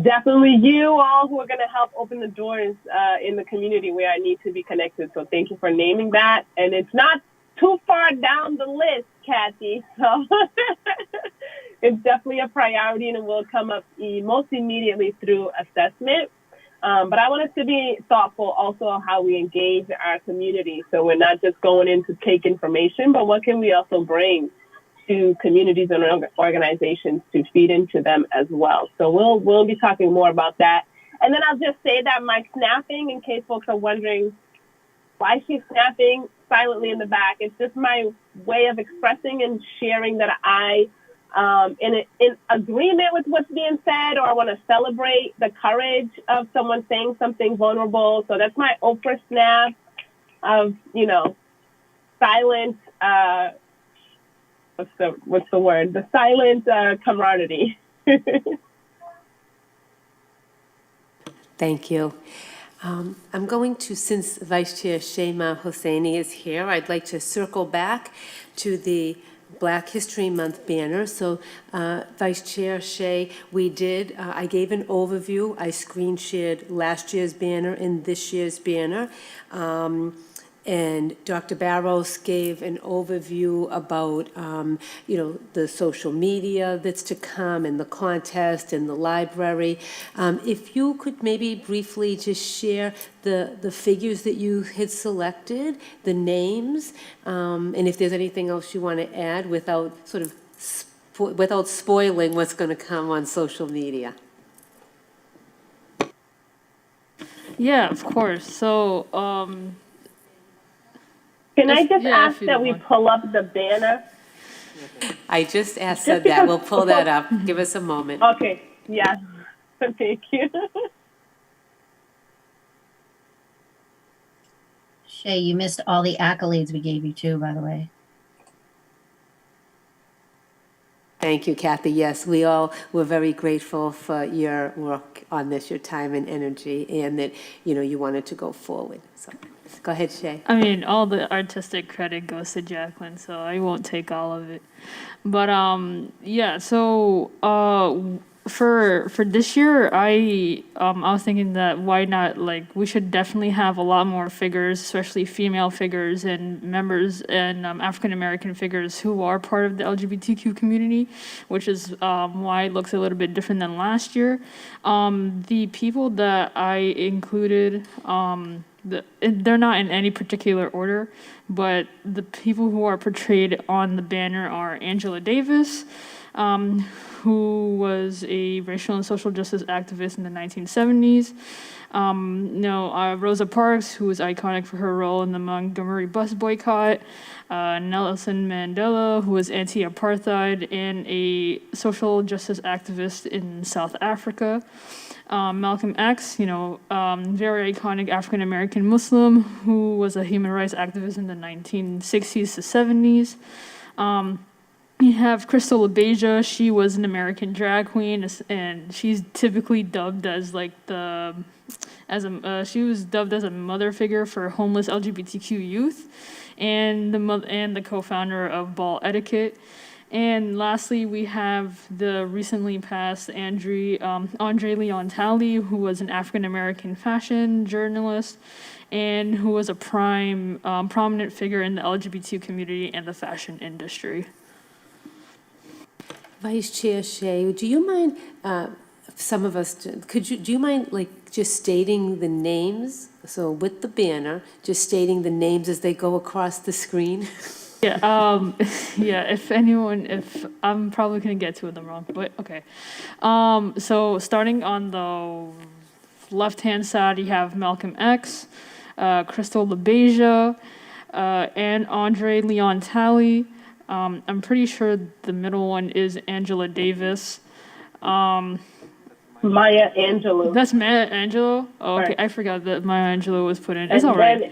S7: definitely you all who are going to help open the doors in the community where I need to be connected. So thank you for naming that. And it's not too far down the list, Kathy. So it's definitely a priority, and it will come up most immediately through assessment. But I want us to be thoughtful also on how we engage our community. So we're not just going in to take information, but what can we also bring to communities and organizations to feed into them as well. So we'll be talking more about that. And then I'll just say that my snapping, in case folks are wondering why she's snapping silently in the back, it's just my way of expressing and sharing that I in agreement with what's being said, or I want to celebrate the courage of someone saying something vulnerable. So that's my Oprah snap of, silent, what's the word? The silent camaraderie.
S1: Thank you. I'm going to, since Vice Chair Shema Hosseini is here, I'd like to circle back to the Black History Month banner. So Vice Chair Shea, I gave an overview. I screen shared last year's banner and this year's banner. And Dr. Barros gave an overview about, the social media that's to come and the contest and the library. If you could maybe briefly just share the figures that you had selected, the names, and if there's anything else you want to add without without spoiling what's going to come on social media.
S10: Yeah, of course. So,
S7: Can I just ask
S10: if you
S7: that
S10: don't
S7: we
S10: mind.
S7: pull up the banner?
S1: I just
S7: Just
S1: said that.
S7: because-
S1: We'll pull that up. Give us a moment.
S7: Okay, yeah. Thank you.
S6: Shay, you missed all the accolades we gave you too, by the way.
S1: Thank you, Kathy. Yes, we all were very grateful for your work on this, your time and energy, and that, you wanted to go forward. So go ahead, Shay.
S10: I mean, all the artistic credit goes to Jacqueline, so I won't take all of it. But yeah. So for this year, I was thinking that why not, we should definitely have a lot more figures, especially female figures and members and African American figures who are part of the LGBTQ community, which is why it looks a little bit different than last year. The people that I included, they're not in any particular order, but the people who are portrayed on the banner are Angela Davis, who was a racial and social justice activist in the 1970s. Rosa Parks, who was iconic for her role in the Montgomery bus boycott. Nelson Mandela, who was anti-apartheid and a social justice activist in South Africa. Malcolm X, very iconic African-American Muslim who was a human rights activist in the 1960s to 70s. You have Crystal Labaja. She was an American drag queen, and she's typically dubbed as she was dubbed as a mother figure for homeless LGBTQ youth, and the co-founder of Ball Etiquette. And lastly, we have the recently passed Andre Leon Talley, who was an African-American fashion journalist and who was a prominent figure in the LGBT community and the fashion industry.
S1: Vice Chair Shea, do you mind, some of us, do you mind just stating the names? So with the banner, just stating the names as they go across the screen?
S10: Yeah, if I'm probably gonna get two of them wrong, but okay. So starting on the left-hand side, you have Malcolm X, Crystal Labaja, and Andre Leon Talley. I'm pretty sure the middle one is Angela Davis.
S7: Maya Angelou.
S10: That's Maya Angelou? Oh, okay,
S7: Right.
S10: I forgot that Maya Angelou was put in.
S7: And
S10: It's all right.
S7: then-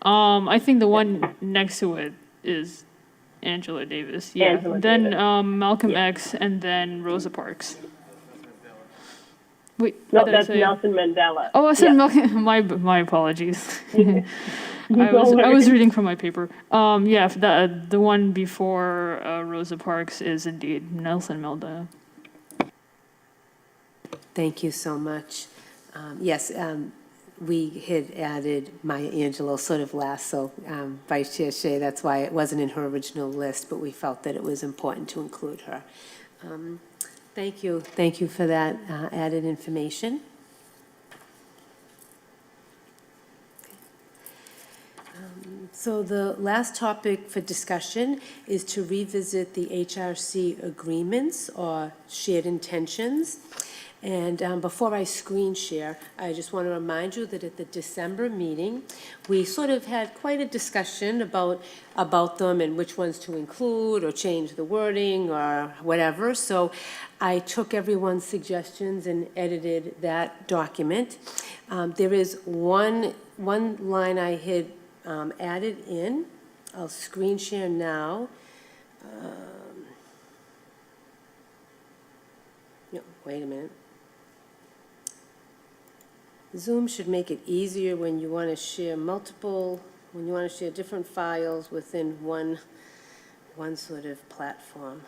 S10: I think the one next to it is Angela Davis. Yeah.
S7: Angela
S10: Then
S7: Davis.
S10: Malcolm X and then Rosa Parks. Wait,
S7: No,
S10: what did I
S7: that's
S10: say?
S7: Nelson Mandela.
S10: Oh, I said
S7: Yeah.
S10: Malcolm. My apologies. I
S7: Don't
S10: was
S7: worry.
S10: reading from my paper. Yeah, the one before Rosa Parks is indeed Nelson Mandela.
S1: Thank you so much. Yes, we had added Maya Angelou sort of last, so Vice Chair Shea, that's why it wasn't in her original list, but we felt that it was important to include her. Thank you for that added information. So the last topic for discussion is to revisit the HRC agreements or shared intentions. And before I screen share, I just want to remind you that at the December meeting, we sort of had quite a discussion about them and which ones to include or change the wording or whatever. So I took everyone's suggestions and edited that document. There is one line I had added in. I'll screen share now. No, wait a minute. Zoom should make it easier when you want to share when you want to share different files within one sort of platform.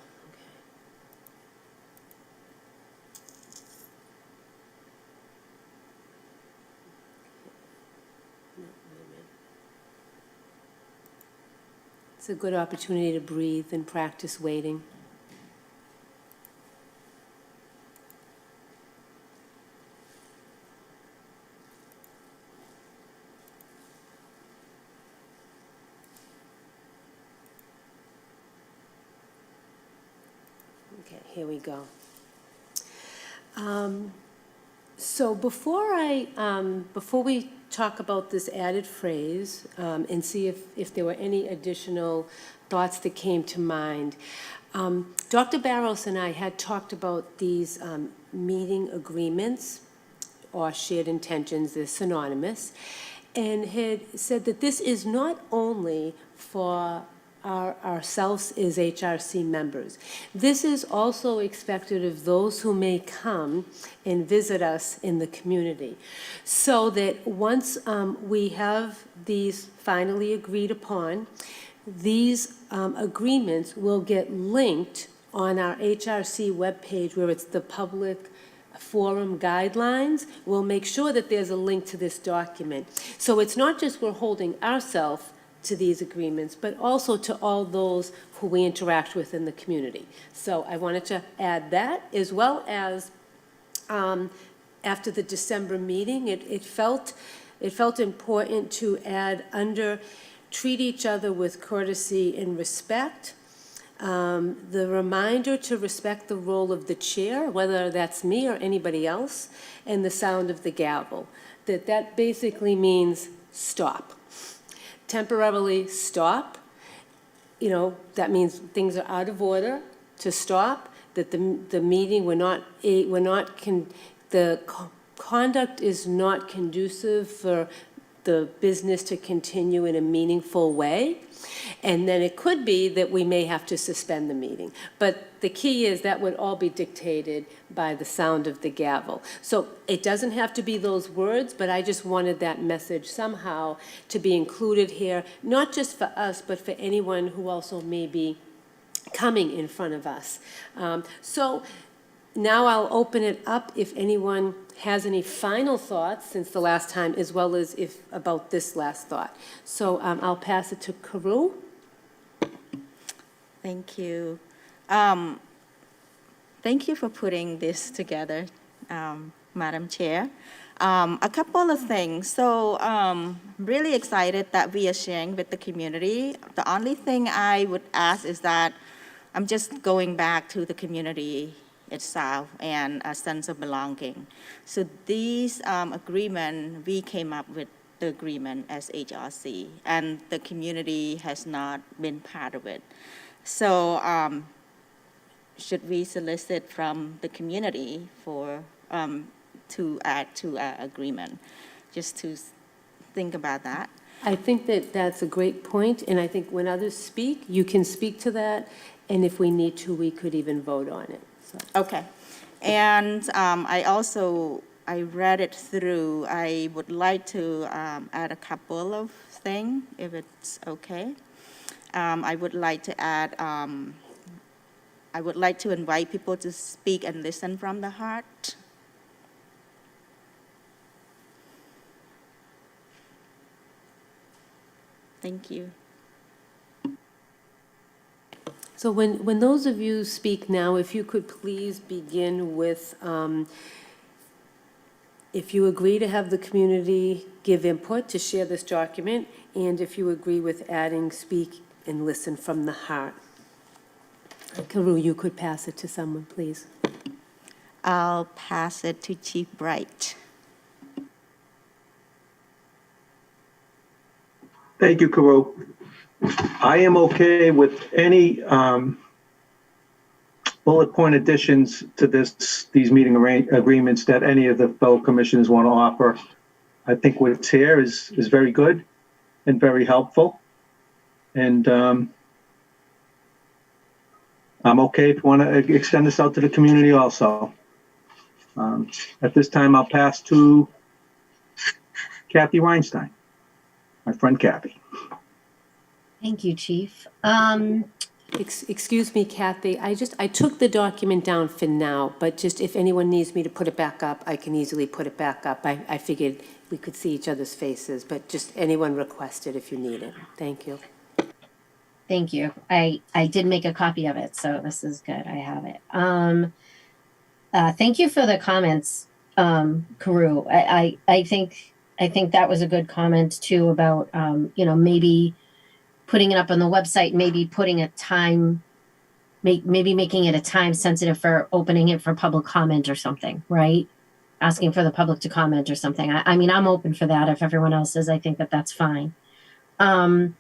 S1: It's a good opportunity to breathe and practice waiting. Okay, here we go. So before we talk about this added phrase and see if there were any additional thoughts that came to mind, Dr. Barros and I had talked about these meeting agreements or shared intentions, they're synonymous, and had said that this is not only for ourselves as HRC members. This is also expected of those who may come and visit us in the community. So that once we have these finally agreed upon, these agreements will get linked on our HRC webpage where it's the public forum guidelines. We'll make sure that there's a link to this document. So it's not just we're holding ourselves to these agreements, but also to all those who we interact with in the community. So I wanted to add that, as well as after the December meeting, it felt important to add under treat each other with courtesy and respect. The reminder to respect the role of the chair, whether that's me or anybody else, and the sound of the gavel. That basically means stop. Temporarily stop. You know, that means things are out of order, to stop, that the meeting, the conduct is not conducive for the business to continue in a meaningful way. And then it could be that we may have to suspend the meeting. But the key is that would all be dictated by the sound of the gavel. So it doesn't have to be those words, but I just wanted that message somehow to be included here, not just for us, but for anyone who also may be coming in front of us. So now I'll open it up if anyone has any final thoughts since the last time, as well as if about this last thought. So I'll pass it to Karu.
S4: Thank you. Thank you for putting this together, Madam Chair. A couple of things. So really excited that we are sharing with the community. The only thing I would ask is that I'm just going back to the community itself and a sense of belonging. So these agreement, we came up with the agreement as HRC, and the community has not been part of it. So should we solicit from the community for to add to our agreement? Just to think about that.
S1: I think that that's a great point, and I think when others speak, you can speak to that, and if we need to, we could even vote on it. So.
S4: Okay. And I read it through. I would like to add a couple of things, if it's okay. I would like to add, I would like to invite people to speak and listen from the heart. Thank you.
S1: So when those of you speak now, if you could please begin with, if you agree to have the community give input to share this document, and if you agree with adding speak and listen from the heart. Karu, you could pass it to someone, please.
S4: I'll pass it to Chief Bright.
S3: Thank you, Karu. I am okay with any bullet point additions to these meeting agreements that any of the fellow commissioners want to offer. I think what's here is very good and very helpful. And I'm okay if you want to extend this out to the community also. At this time, I'll pass to Kathy Weinstein, my friend Kathy.
S6: Thank you, Chief.
S1: Excuse me, Kathy, I took the document down for now, but just if anyone needs me to put it back up, I can easily put it back up. I figured we could see each other's faces, but just anyone request it if you need it. Thank you.
S6: Thank you. I did make a copy of it, so this is good. I have it. Thank you for the comments, Karu. I think that was a good comment too about maybe putting it up on the website, maybe putting a time, maybe making it a time sensitive for opening it for public comment or something, right? Asking for the public to comment or something. I mean, I'm open for that. If everyone else is, I think that that's fine. I'm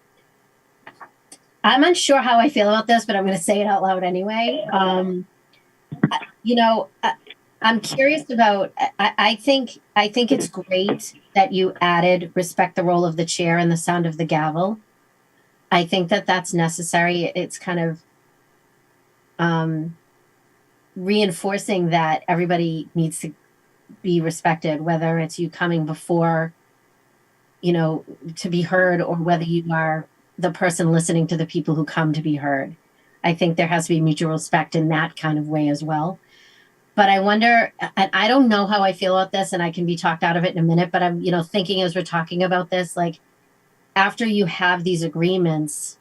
S6: unsure how I feel about this, but I'm going to say it out loud anyway. I'm curious about, I think it's great that you added respect the role of the chair and the sound of the gavel. I think that that's necessary. It's kind of reinforcing that everybody needs to be respected, whether it's you coming before, to be heard, or whether you are the person listening to the people who come to be heard. I think there has to be mutual respect in that kind of way as well. But I wonder, and I don't know how I feel about this, and I can be talked out of it in a minute, but I'm, thinking as we're talking about this, like, after you have these agreements,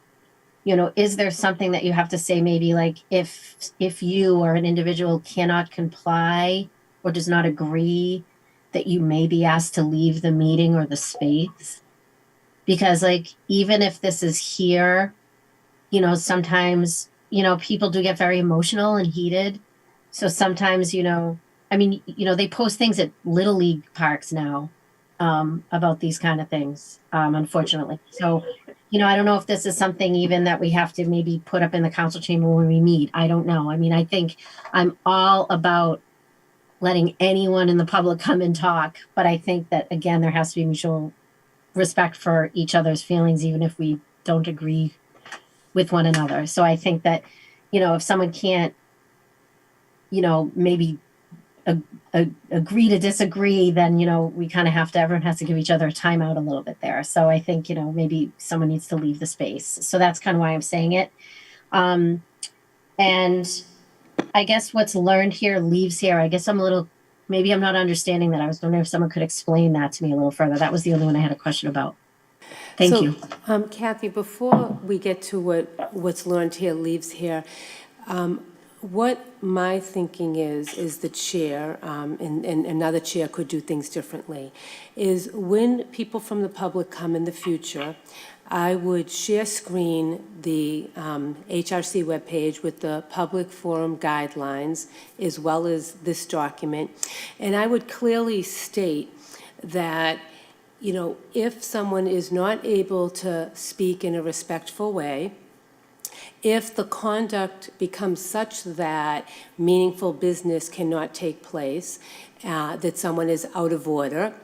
S6: is there something that you have to say, maybe like if you or an individual cannot comply or does not agree, that you may be asked to leave the meeting or the space? Because like, even if this is here, sometimes, people do get very emotional and heated. So sometimes, they post things at Little League parks now about these kind of things, unfortunately. So, I don't know if this is something even that we have to maybe put up in the council chamber when we meet. I don't know. I mean, I think I'm all about letting anyone in the public come and talk. But I think that, again, there has to be mutual respect for each other's feelings, even if we don't agree with one another. So I think that, if someone can't, maybe agree to disagree, then, we kind of have to, everyone has to give each other a timeout a little bit there. So I think, maybe someone needs to leave the space. So that's kind of why I'm saying it. And I guess what's learned here leaves here. I guess maybe I'm not understanding that. I was wondering if someone could explain that to me a little further. That was the only one I had a question about. Thank you.
S1: Kathy, before we get to what's learned here leaves here, what my thinking is the chair, and another chair could do things differently, is when people from the public come in the future, I would share screen the HRC webpage with the public forum guidelines, as well as this document. And I would clearly state that, if someone is not able to speak in a respectful way, if the conduct becomes such that meaningful business cannot take place, that someone is out of order,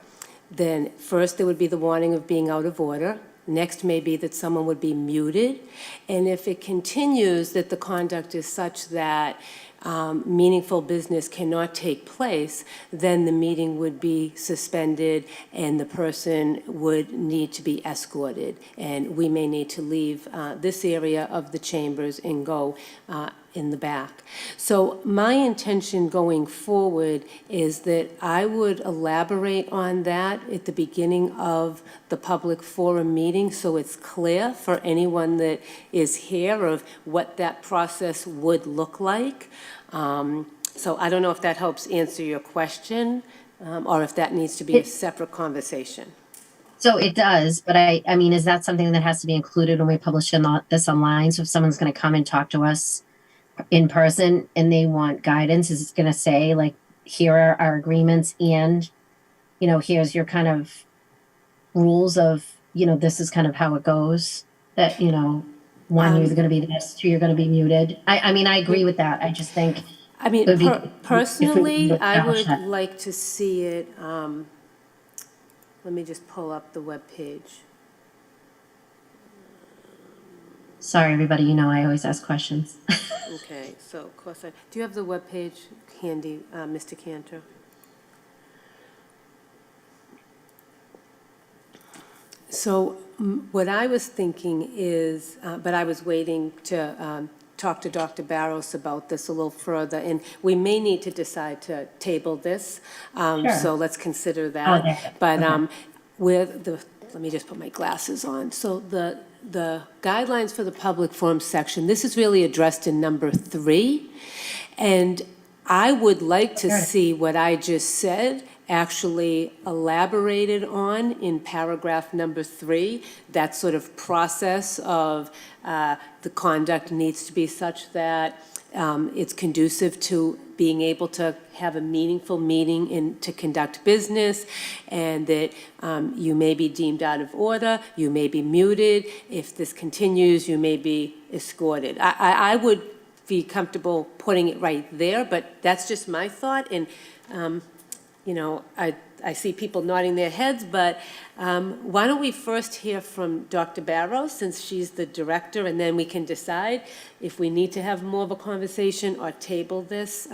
S1: then first there would be the warning of being out of order. Next may be that someone would be muted. And if it continues that the conduct is such that meaningful business cannot take place, then the meeting would be suspended and the person would need to be escorted. And we may need to leave this area of the chambers and go in the back. So my intention going forward is that I would elaborate on that at the beginning of the public forum meeting, so it's clear for anyone that is here of what that process would look like. So I don't know if that helps answer your question, or if that needs to be a separate conversation.
S6: So it does, but I mean, is that something that has to be included when we publish this online? So if someone's going to come and talk to us in person and they want guidance, is it going to say, like, here are our agreements, and, you know, here's your kind of rules of, you know, this is kind of how it goes, that, you know, one, you're going to be this, two, you're going to be muted. I mean, I agree with that. I just think
S1: I mean,
S6: it would be good if we
S1: personally,
S6: could
S1: I
S6: establish
S1: would
S6: that.
S1: like to see it, let me just pull up the webpage.
S6: Sorry, everybody, you know, I always ask questions.
S1: Okay, so of course, do you have the webpage handy, Mr. Cantor? So what I was thinking is, but I was waiting to talk to Dr. Barros about this a little further, and we may need to decide to table this.
S6: Sure.
S1: So let's consider
S6: Oh,
S1: that.
S6: there.
S1: But
S6: Okay.
S1: with the, let me just put my glasses on. So the guidelines for the public forum section, this is really addressed in number 3. And I would like to
S6: Sure.
S1: see what I just said actually elaborated on in paragraph number 3, that sort of process of the conduct needs to be such that it's conducive to being able to have a meaningful meeting and to conduct business, and that you may be deemed out of order, you may be muted. If this continues, you may be escorted. I would be comfortable putting it right there, but that's just my thought. And you know, I see people nodding their heads, but why don't we first hear from Dr. Barros, since she's the director, and then we can decide if we need to have more of a conversation or table this.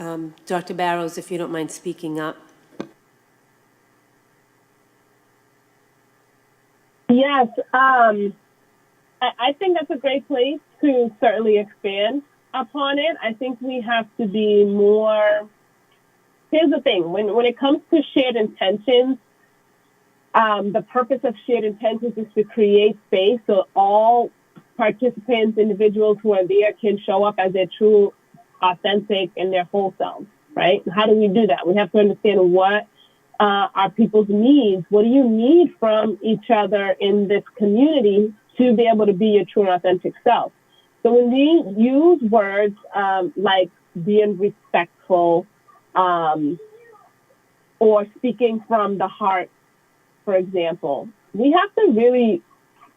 S1: Dr. Barros, if you don't mind speaking up.
S7: Yes, I think that's a great place to certainly expand upon it. I think we have to be more. Here's the thing, when it comes to shared intentions, the purpose of shared intentions is to create space so all participants, individuals who are there can show up as their true, authentic, and their whole selves, right? How do we do that? We have to understand what are people's needs. What do you need from each other in this community to be able to be your true and authentic self? So when we use words like being respectful, or speaking from the heart, for example, we have to really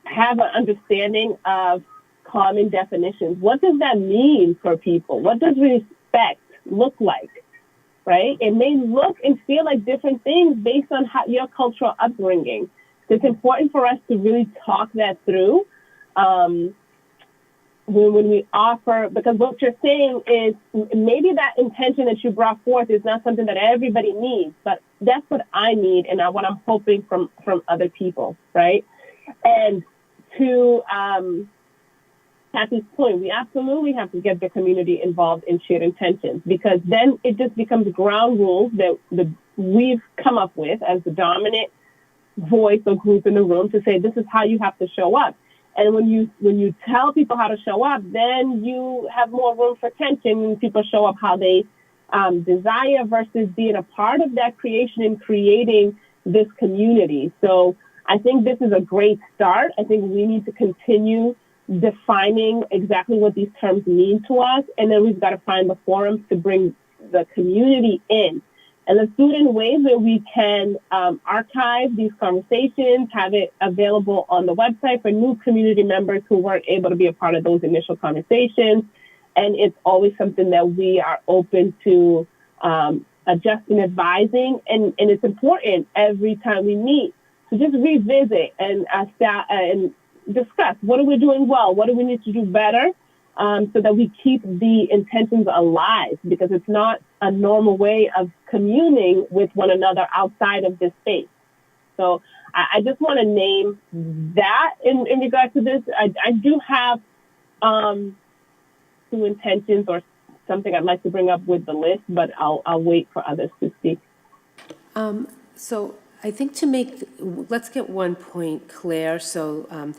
S7: have an understanding of common definitions. What does that mean for people? What does respect look like, right? It may look and feel like different things based on your cultural upbringing. So it's important for us to really talk that through. When we offer, because what you're saying is maybe that intention that you brought forth is not something that everybody needs, but that's what I need and what I'm hoping from other people, right? And to Kathy's point, we absolutely have to get the community involved in shared intentions, because then it just becomes ground rules that we've come up with as the dominant voice or group in the room to say, this is how you have to show up. And when you tell people how to show up, then you have more room for tension when people show up how they desire versus being a part of that creation and creating this community. So I think this is a great start. I think we need to continue defining exactly what these terms mean to us. And then we've got to find the forums to bring the community in. And let's do it in ways where we can archive these conversations, have it available on the website for new community members who weren't able to be a part of those initial conversations. And it's always something that we are open to adjusting, advising. And it's important every time we meet to just revisit and discuss what are we doing well, what do we need to do better, so that we keep the intentions alive, because it's not a normal way of communing with one another outside of this space. So I just want to name that in regard to this. I do have two intentions or something I'd like to bring up with the list, but I'll wait for others to speak.
S1: So I think let's get one point clear. So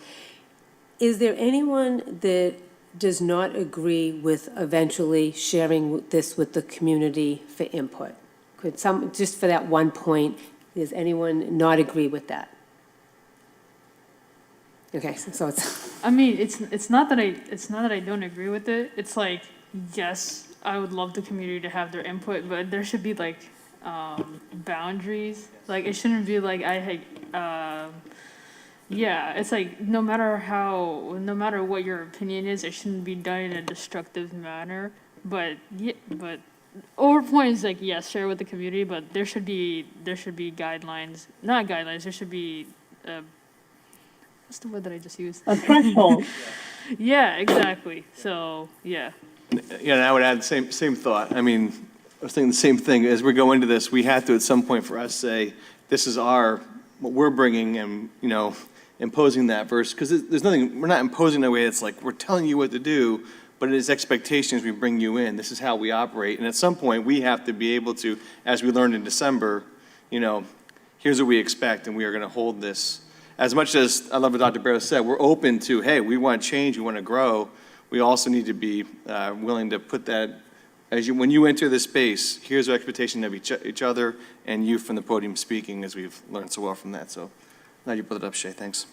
S1: is there anyone that does not agree with eventually sharing this with the community for input? Could just for that one point, does anyone not agree with that? Okay, so it's.
S10: I mean, it's not that I don't agree with it. It's like, yes, I would love the community to have their input, but there should be like boundaries. Like, it shouldn't be like yeah, it's like no matter what your opinion is, it shouldn't be done in a destructive manner. But yeah, but over points like yes, share with the community, but there should be guidelines, not guidelines. There should be what's the word that I just used?
S7: A threshold.
S10: Yeah, exactly. So yeah.
S8: Yeah, and I would add the same thought. I mean, I was thinking the same thing. As we go into this, we have to at some point for us say, this is what we're bringing, and, you know, imposing that versus, because there's nothing, we're not imposing that way. It's like, we're telling you what to do, but it is expectations we bring you in. This is how we operate. And at some point, we have to be able to, as we learned in December, you know, here's what we expect, and we are going to hold this. As much as, I love what Dr. Barros said, we're open to, hey, we want to change, we want to grow. We also need to be willing to put that, when you enter this space, here's our expectation of each other and you from the podium speaking, as we've learned so well from that. So now you put it up, Shay, thanks.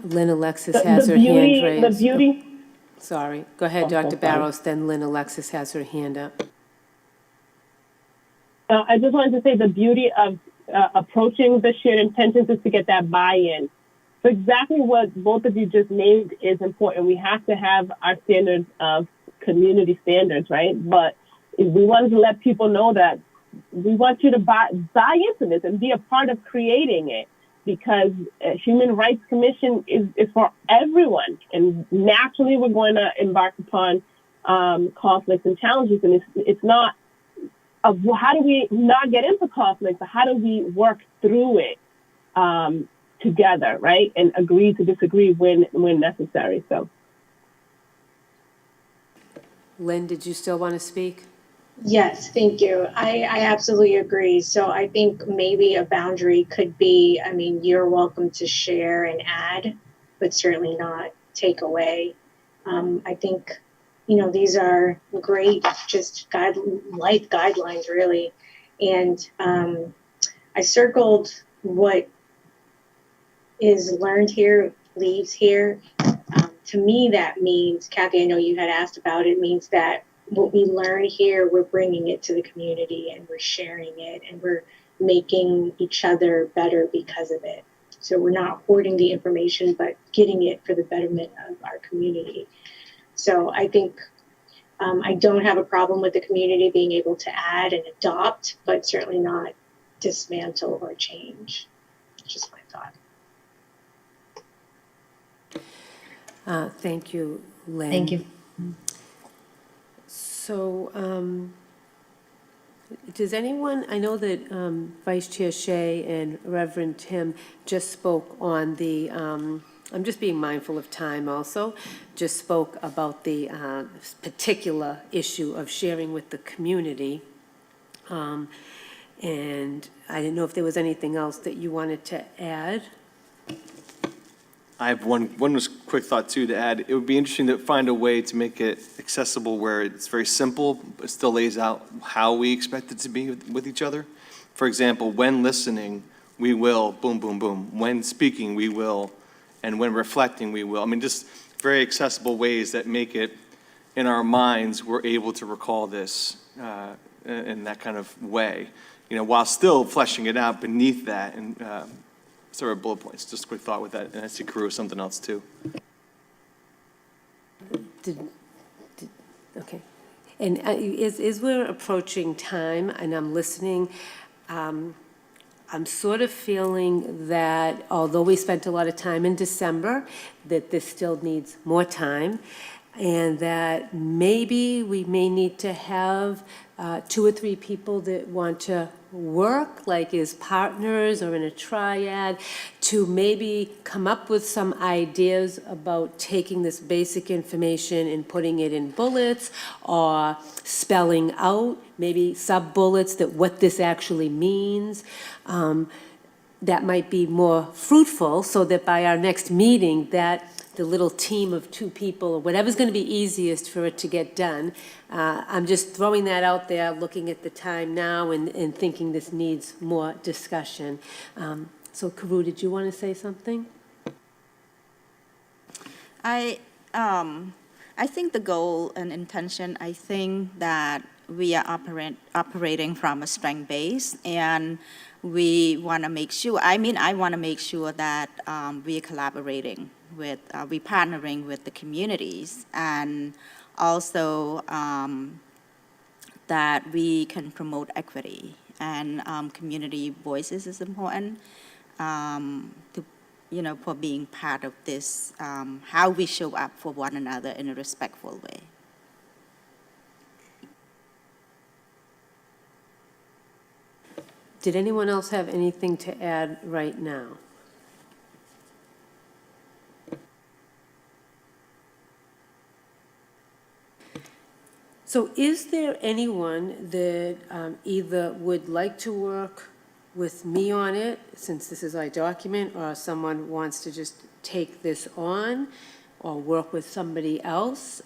S1: Lynn Alexis has her hand raised.
S7: The beauty.
S1: Sorry. Go ahead, Dr. Barros, then Lynn Alexis has her hand up.
S7: I just wanted to say the beauty of approaching the shared intentions is to get that buy-in. So exactly what both of you just named is important. We have to have our standards of community standards, right? But if we wanted to let people know that we want you to buy into this and be a part of creating it, because Human Rights Commission is for everyone. And naturally, we're going to embark upon conflicts and challenges. And it's not of how do we not get into conflict, but how do we work through it together, right? And agree to disagree when necessary. So,
S1: Lynn, did you still want to speak?
S2: Yes, thank you. I absolutely agree. So I think maybe a boundary could be, I mean, you're welcome to share and add, but certainly not take away. I think, you know, these are great, just life guidelines, really. And I circled what is learned here, leaves here. To me, that means, Kathy, I know you had asked about it, means that what we learn here, we're bringing it to the community and we're sharing it and we're making each other better because of it. So we're not hoarding the information, but getting it for the betterment of our community. So I think I don't have a problem with the community being able to add and adopt, but certainly not dismantle or change. Just my thought.
S1: Thank you, Lynn.
S6: Thank you.
S1: So, does anyone, I know that Vice Chair Shea and Reverend Tim just spoke on the, I'm just being mindful of time also, just spoke about the particular issue of sharing with the community. And I didn't know if there was anything else that you wanted to add.
S8: I have one quick thought too to add. It would be interesting to find a way to make it accessible where it's very simple, but still lays out how we expect it to be with each other. For example, when listening, we will, boom, boom, boom. When speaking, we will. And when reflecting, we will. I mean, just very accessible ways that make it, in our minds, we're able to recall this in that kind of way. You know, while still fleshing it out beneath that and sort of bullet points. Just a quick thought with that. And I see Carew with something else too.
S1: Okay. And as we're approaching time and I'm listening, I'm sort of feeling that although we spent a lot of time in December, that this still needs more time, and that maybe we may need to have 2 or 3 people that want to work, like as partners or in a triad, to maybe come up with some ideas about taking this basic information and putting it in bullets or spelling out maybe sub-bullets that what this actually means. That might be more fruitful so that by our next meeting that the little team of 2 people or whatever's going to be easiest for it to get done. I'm just throwing that out there, looking at the time now and thinking this needs more discussion. So Carew, did you want to say something?
S4: I think the goal and intention, I think that we are operating from a strength base, and we want to make sure, I want to make sure that we are collaborating with, we partnering with the communities, and also that we can promote equity, and community voices is important to, for being part of this, how we show up for one another in a respectful way.
S1: Did anyone else have anything to add right now? So is there anyone that either would like to work with me on it, since this is our document, or someone wants to just take this on, or work with somebody else?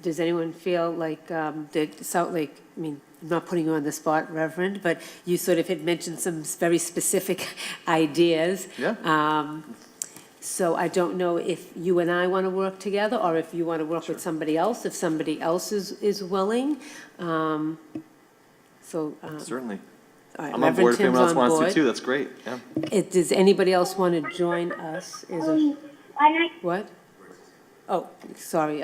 S1: Does anyone feel like, I'm not putting you on the spot, Reverend, but you sort of had mentioned some very specific ideas.
S8: Yeah.
S1: So I don't know if you and I want to work together, or if you want to work with somebody else, if somebody else is willing.
S8: Certainly.
S1: All right,
S8: I'm on board if
S1: Reverend Tim's
S8: anyone else
S1: on
S8: wants to
S1: board.
S8: too. That's great. Yeah.
S1: Does anybody else want to join us? What? Oh, sorry,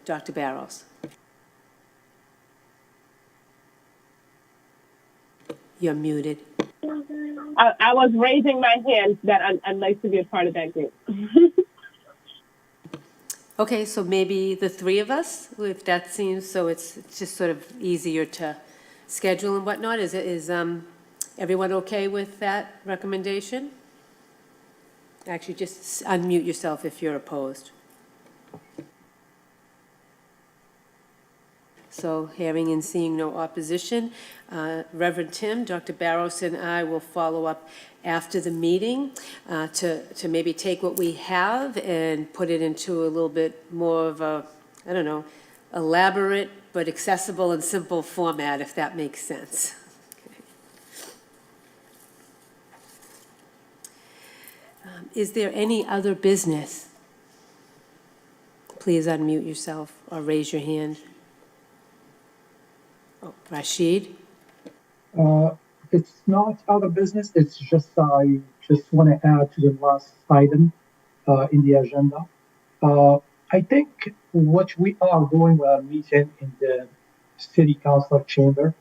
S1: Dr. Barros. You're muted.
S7: I was raising my hand that I'd like to be a part of that group.
S1: Okay, so maybe the three of us, if that seems, so it's just sort of easier to schedule and whatnot. Is everyone okay with that recommendation? Actually, just unmute yourself if you're opposed. So hearing and seeing no opposition, Reverend Tim, Dr. Barros, and I will follow up after the meeting to maybe take what we have and put it into a little bit more of a, I don't know, elaborate but accessible and simple format, if that makes sense. Is there any other business? Please unmute yourself or raise your hand. Oh, Rashid?
S9: It's not other business. It's just I just want to add to the last item in the agenda. I think what we are doing with our meeting in the city council chamber,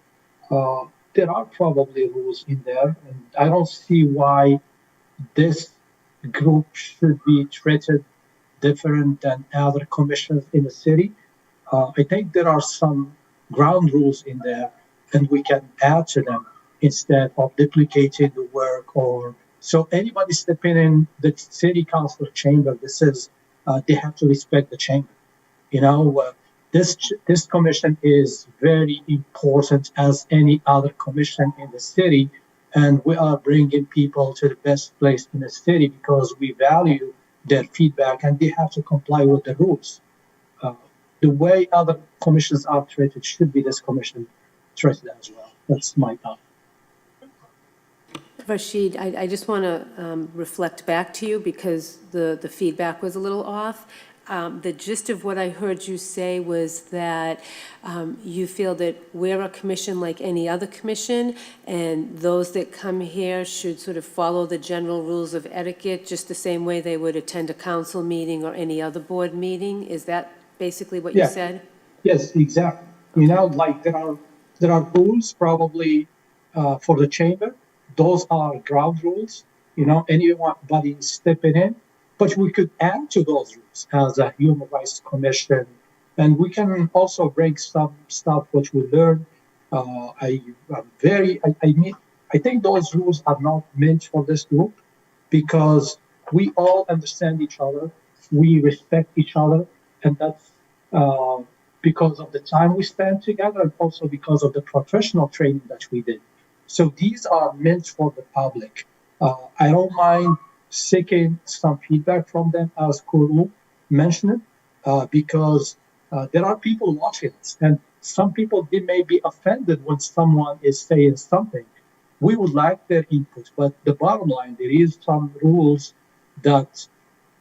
S9: there are probably rules in there, and I don't see why this group should be treated different than other commissions in the city. I think there are some ground rules in there, and we can add to them instead of duplicating the work. Or so anybody stepping in the city council chamber, this is they have to respect the chamber. This commission is very important as any other commission in the city, and we are bringing people to the best place in the city because we value their feedback, and they have to comply with the rules. The way other commissions are treated should be this commission treated as well. That's my thought.
S1: Rashid, I just want to reflect back to you because the feedback was a little off. The gist of what I heard you say was that you feel that we're a commission like any other commission, and those that come here should sort of follow the general rules of etiquette just the same way they would attend a council meeting or any other board meeting. Is that basically what you said? Yes,
S9: exactly. Like there are rules probably for the chamber. Those are ground rules. Anybody stepping in. But we could add to those rules as a human rights commission, and we can also bring some stuff which we learned. I think those rules are not meant for this group because we all understand each other, we respect each other, and that's because of the time we spend together, and also because of the professional training that we did. So these are meant for the public. I don't mind seeking some feedback from them, as Kuru mentioned, because there are people watching us, and some people they may be offended when someone is saying something. We would like their input, but the bottom line, there is some rules that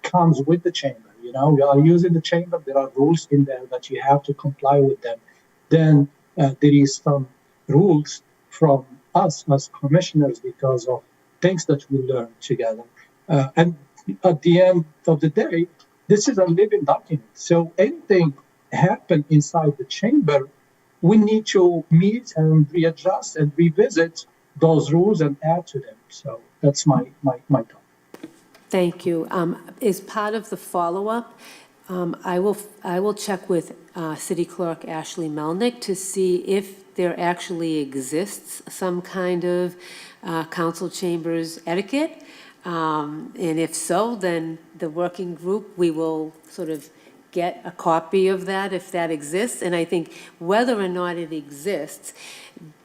S9: comes with the chamber. We are using the chamber. There are rules in there that you have to comply with them. then there is some rules from us as commissioners because of things that we learn together. And at the end of the day, this is a living document. So anything happen inside the chamber, we need to meet and readjust and revisit those rules and add to them. So that's my thought.
S1: Thank you. As part of the follow-up, I will check with City Clerk Ashley Melnick to see if there actually exists some kind of council chambers etiquette. And if so, then the working group, we will sort of get a copy of that if that exists. And I think whether or not it exists,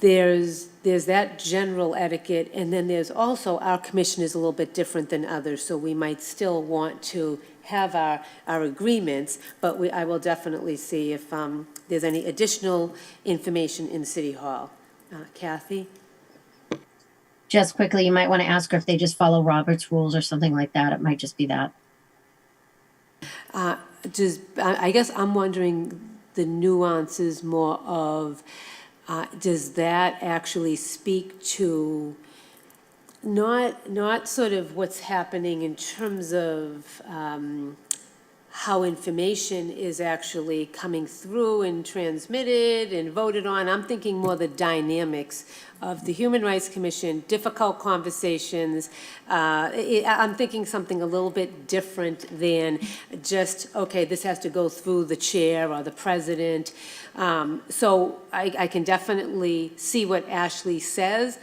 S1: there's that general etiquette, and then there's also, our commission is a little bit different than others, so we might still want to have our agreements, but I will definitely see if there's any additional information in City Hall. Kathy?
S6: Just quickly, you might want to ask her if they just follow Robert's rules or something like that. It might just be that.
S1: I guess I'm wondering the nuances more of, does that actually speak to not sort of what's happening in terms of how information is actually coming through and transmitted and voted on. I'm thinking more the dynamics of the Human Rights Commission, difficult conversations. I'm thinking something a little bit different than just, okay, this has to go through the chair or the president. So I can definitely see what Ashley says.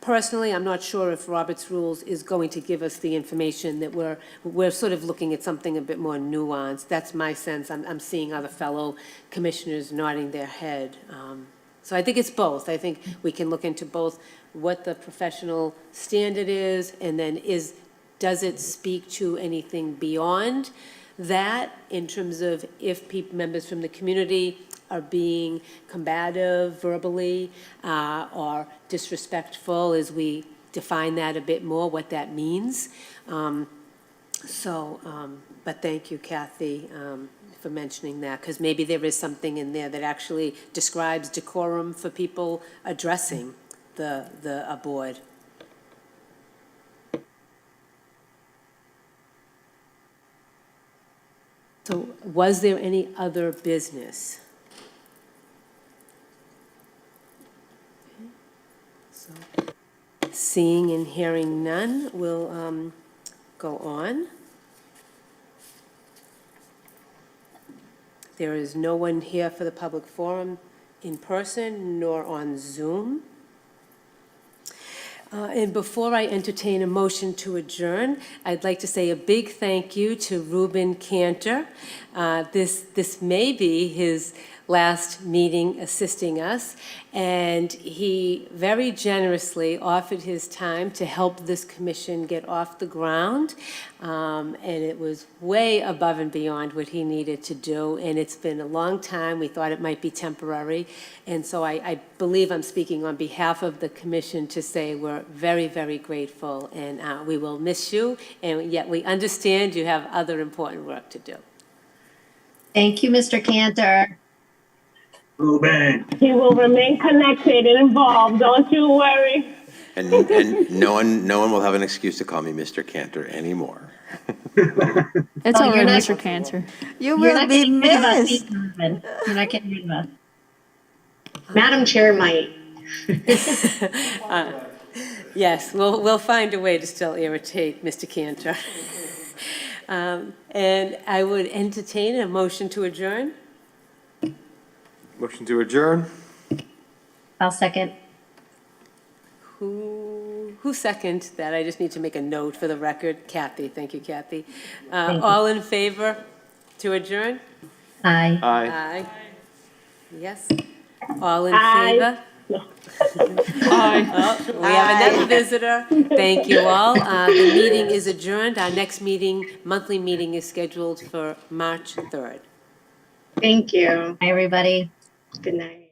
S1: Personally, I'm not sure if Robert's Rules is going to give us the information that we're sort of looking at something a bit more nuanced. That's my sense. I'm seeing other fellow commissioners nodding their head. So I think it's both. I think we can look into both what the professional standard is, and then does it speak to anything beyond that in terms of if members from the community are being combative verbally or disrespectful, as we define that a bit more, what that means. But thank you, Kathy, for mentioning that, because maybe there is something in there that actually describes decorum for people addressing a board. So was there any other business? So, seeing and hearing none, we'll go on. There is no one here for the public forum in person nor on Zoom. And before I entertain a motion to adjourn, I'd like to say a big thank you to Ruben Cantor. This may be his last meeting assisting us, and he very generously offered his time to help this commission get off the ground, and it was way above and beyond what he needed to do, and it's been a long time. We thought it might be temporary, and so I believe I'm speaking on behalf of the commission to say we're very, very grateful, and we will miss you, and yet we understand you have other important work to do.
S6: Thank you, Mr. Cantor.
S3: Ruben.
S7: He will remain connected and involved. Don't you worry.
S5: And no one will have an excuse to call me Mr. Cantor anymore.
S10: It's
S6: Oh,
S10: all
S6: you're
S10: right,
S6: not-
S10: Mr. Cantor.
S4: You
S6: You're
S4: will
S6: not
S4: be
S6: getting rid of us,
S4: missed.
S6: Ruben. You're not getting rid of us.
S2: Madam Chair might.
S1: Yes, we'll find a way to still irritate Mr. Cantor. And I would entertain a motion to adjourn.
S8: Motion to adjourn.
S6: I'll second.
S1: Who seconded that? I just need to make a note for the record. Kathy, thank you, Kathy. All in favor to adjourn?
S6: Aye.
S8: Aye.
S1: Aye. Yes. All in
S7: Aye.
S1: favor?
S10: Aye.
S1: Oh, we have another visitor. Thank you all. The meeting is adjourned. Our next monthly meeting is scheduled for March 3rd.
S2: Thank you.
S6: Hi, everybody.
S2: Good night.